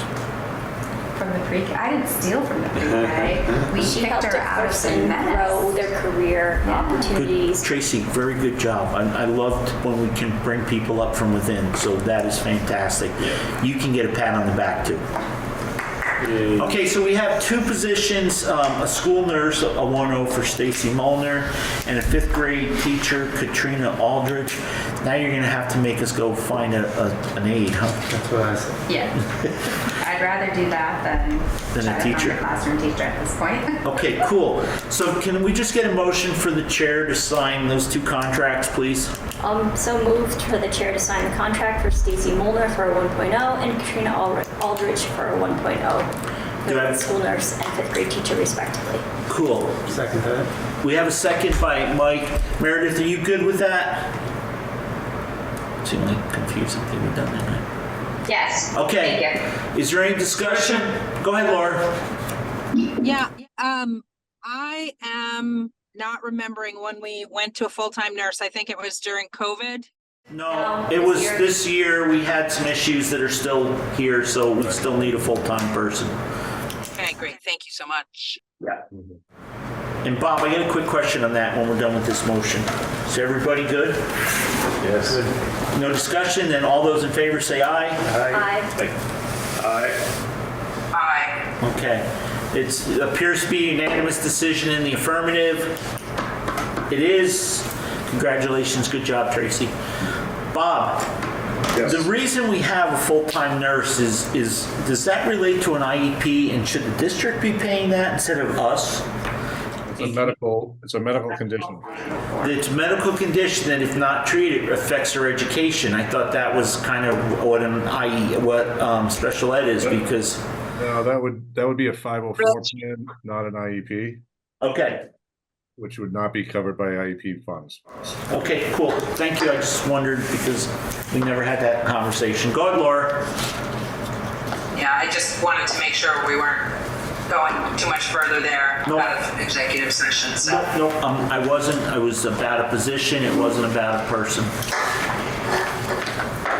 pre-K? I didn't steal from the pre-K. We She picked helped her a out of the person mess. grow their career opportunities. Good. Tracy, very good job. I loved when we can bring people up from within, so that is fantastic. Yeah. You can get a pat on the back too. Okay, so we have 2 positions, a school nurse, a 1-0 for Stacy Molnar, and a 5th grade teacher, Katrina Aldridge. Now you're gonna have to make us go find an aide, huh? That's what I said. Yeah. I'd rather do that than Than a try to find teacher? a classroom teacher at this point. Okay, cool. So can we just get a motion for the chair to sign those 2 contracts, please? So moved for the chair to sign the contract for Stacy Molnar for a 1.0 and Katrina Aldridge for a 1.0. Do I have- School nurse and 5th grade teacher respectively. Cool. Second that. We have a second by Mike. Meredith, are you good with that? Seemed like confusing thing we've done tonight. Yes. Okay. Thank you. Is there any discussion? Go ahead, Laura. Yeah, I am not remembering when we went to a full-time nurse. I think it was during COVID. No, it was this year. We had some issues that are still here, so we still need a full-time person. Okay, great. Thank you so much. Yeah. And Bob, I got a quick question on that when we're done with this motion. Is everybody good? Yes. No discussion? Then all those in favor say aye. Aye. Aye. Okay. It appears to be a unanimous decision in the affirmative. It is. Congratulations. Good job, Tracy. Bob, Yes. the reason we have a full-time nurse is does that relate to an IEP, and should the district be paying that instead of us? It's a medical condition. It's a medical condition that if not treated affects her education. I thought that was kind of what an special ed is, because No, that would be a 504 plan, not an IEP, Okay, which would not be covered by IEP funds. okay, cool. Thank you. I just wondered because we never had that conversation. Go ahead, Laura. Yeah, I just wanted to make sure we weren't going too much further there Nope. out of executive session, so. No, I wasn't. I was about a position. It wasn't about a person.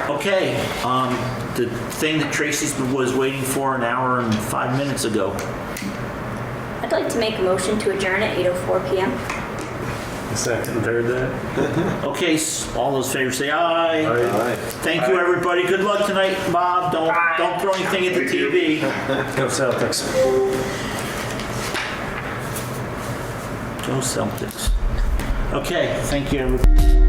Okay, the thing that Tracy was waiting for an hour and 5 minutes ago. I'd like to make a motion to adjourn at 8:04 p.m. Second, third that. Okay, all those favors say aye. Aye. Thank you, everybody. Good luck tonight, Bob. Don't throw anything at the TV. Go Celtics. Go Celtics. Okay, thank you, everybody.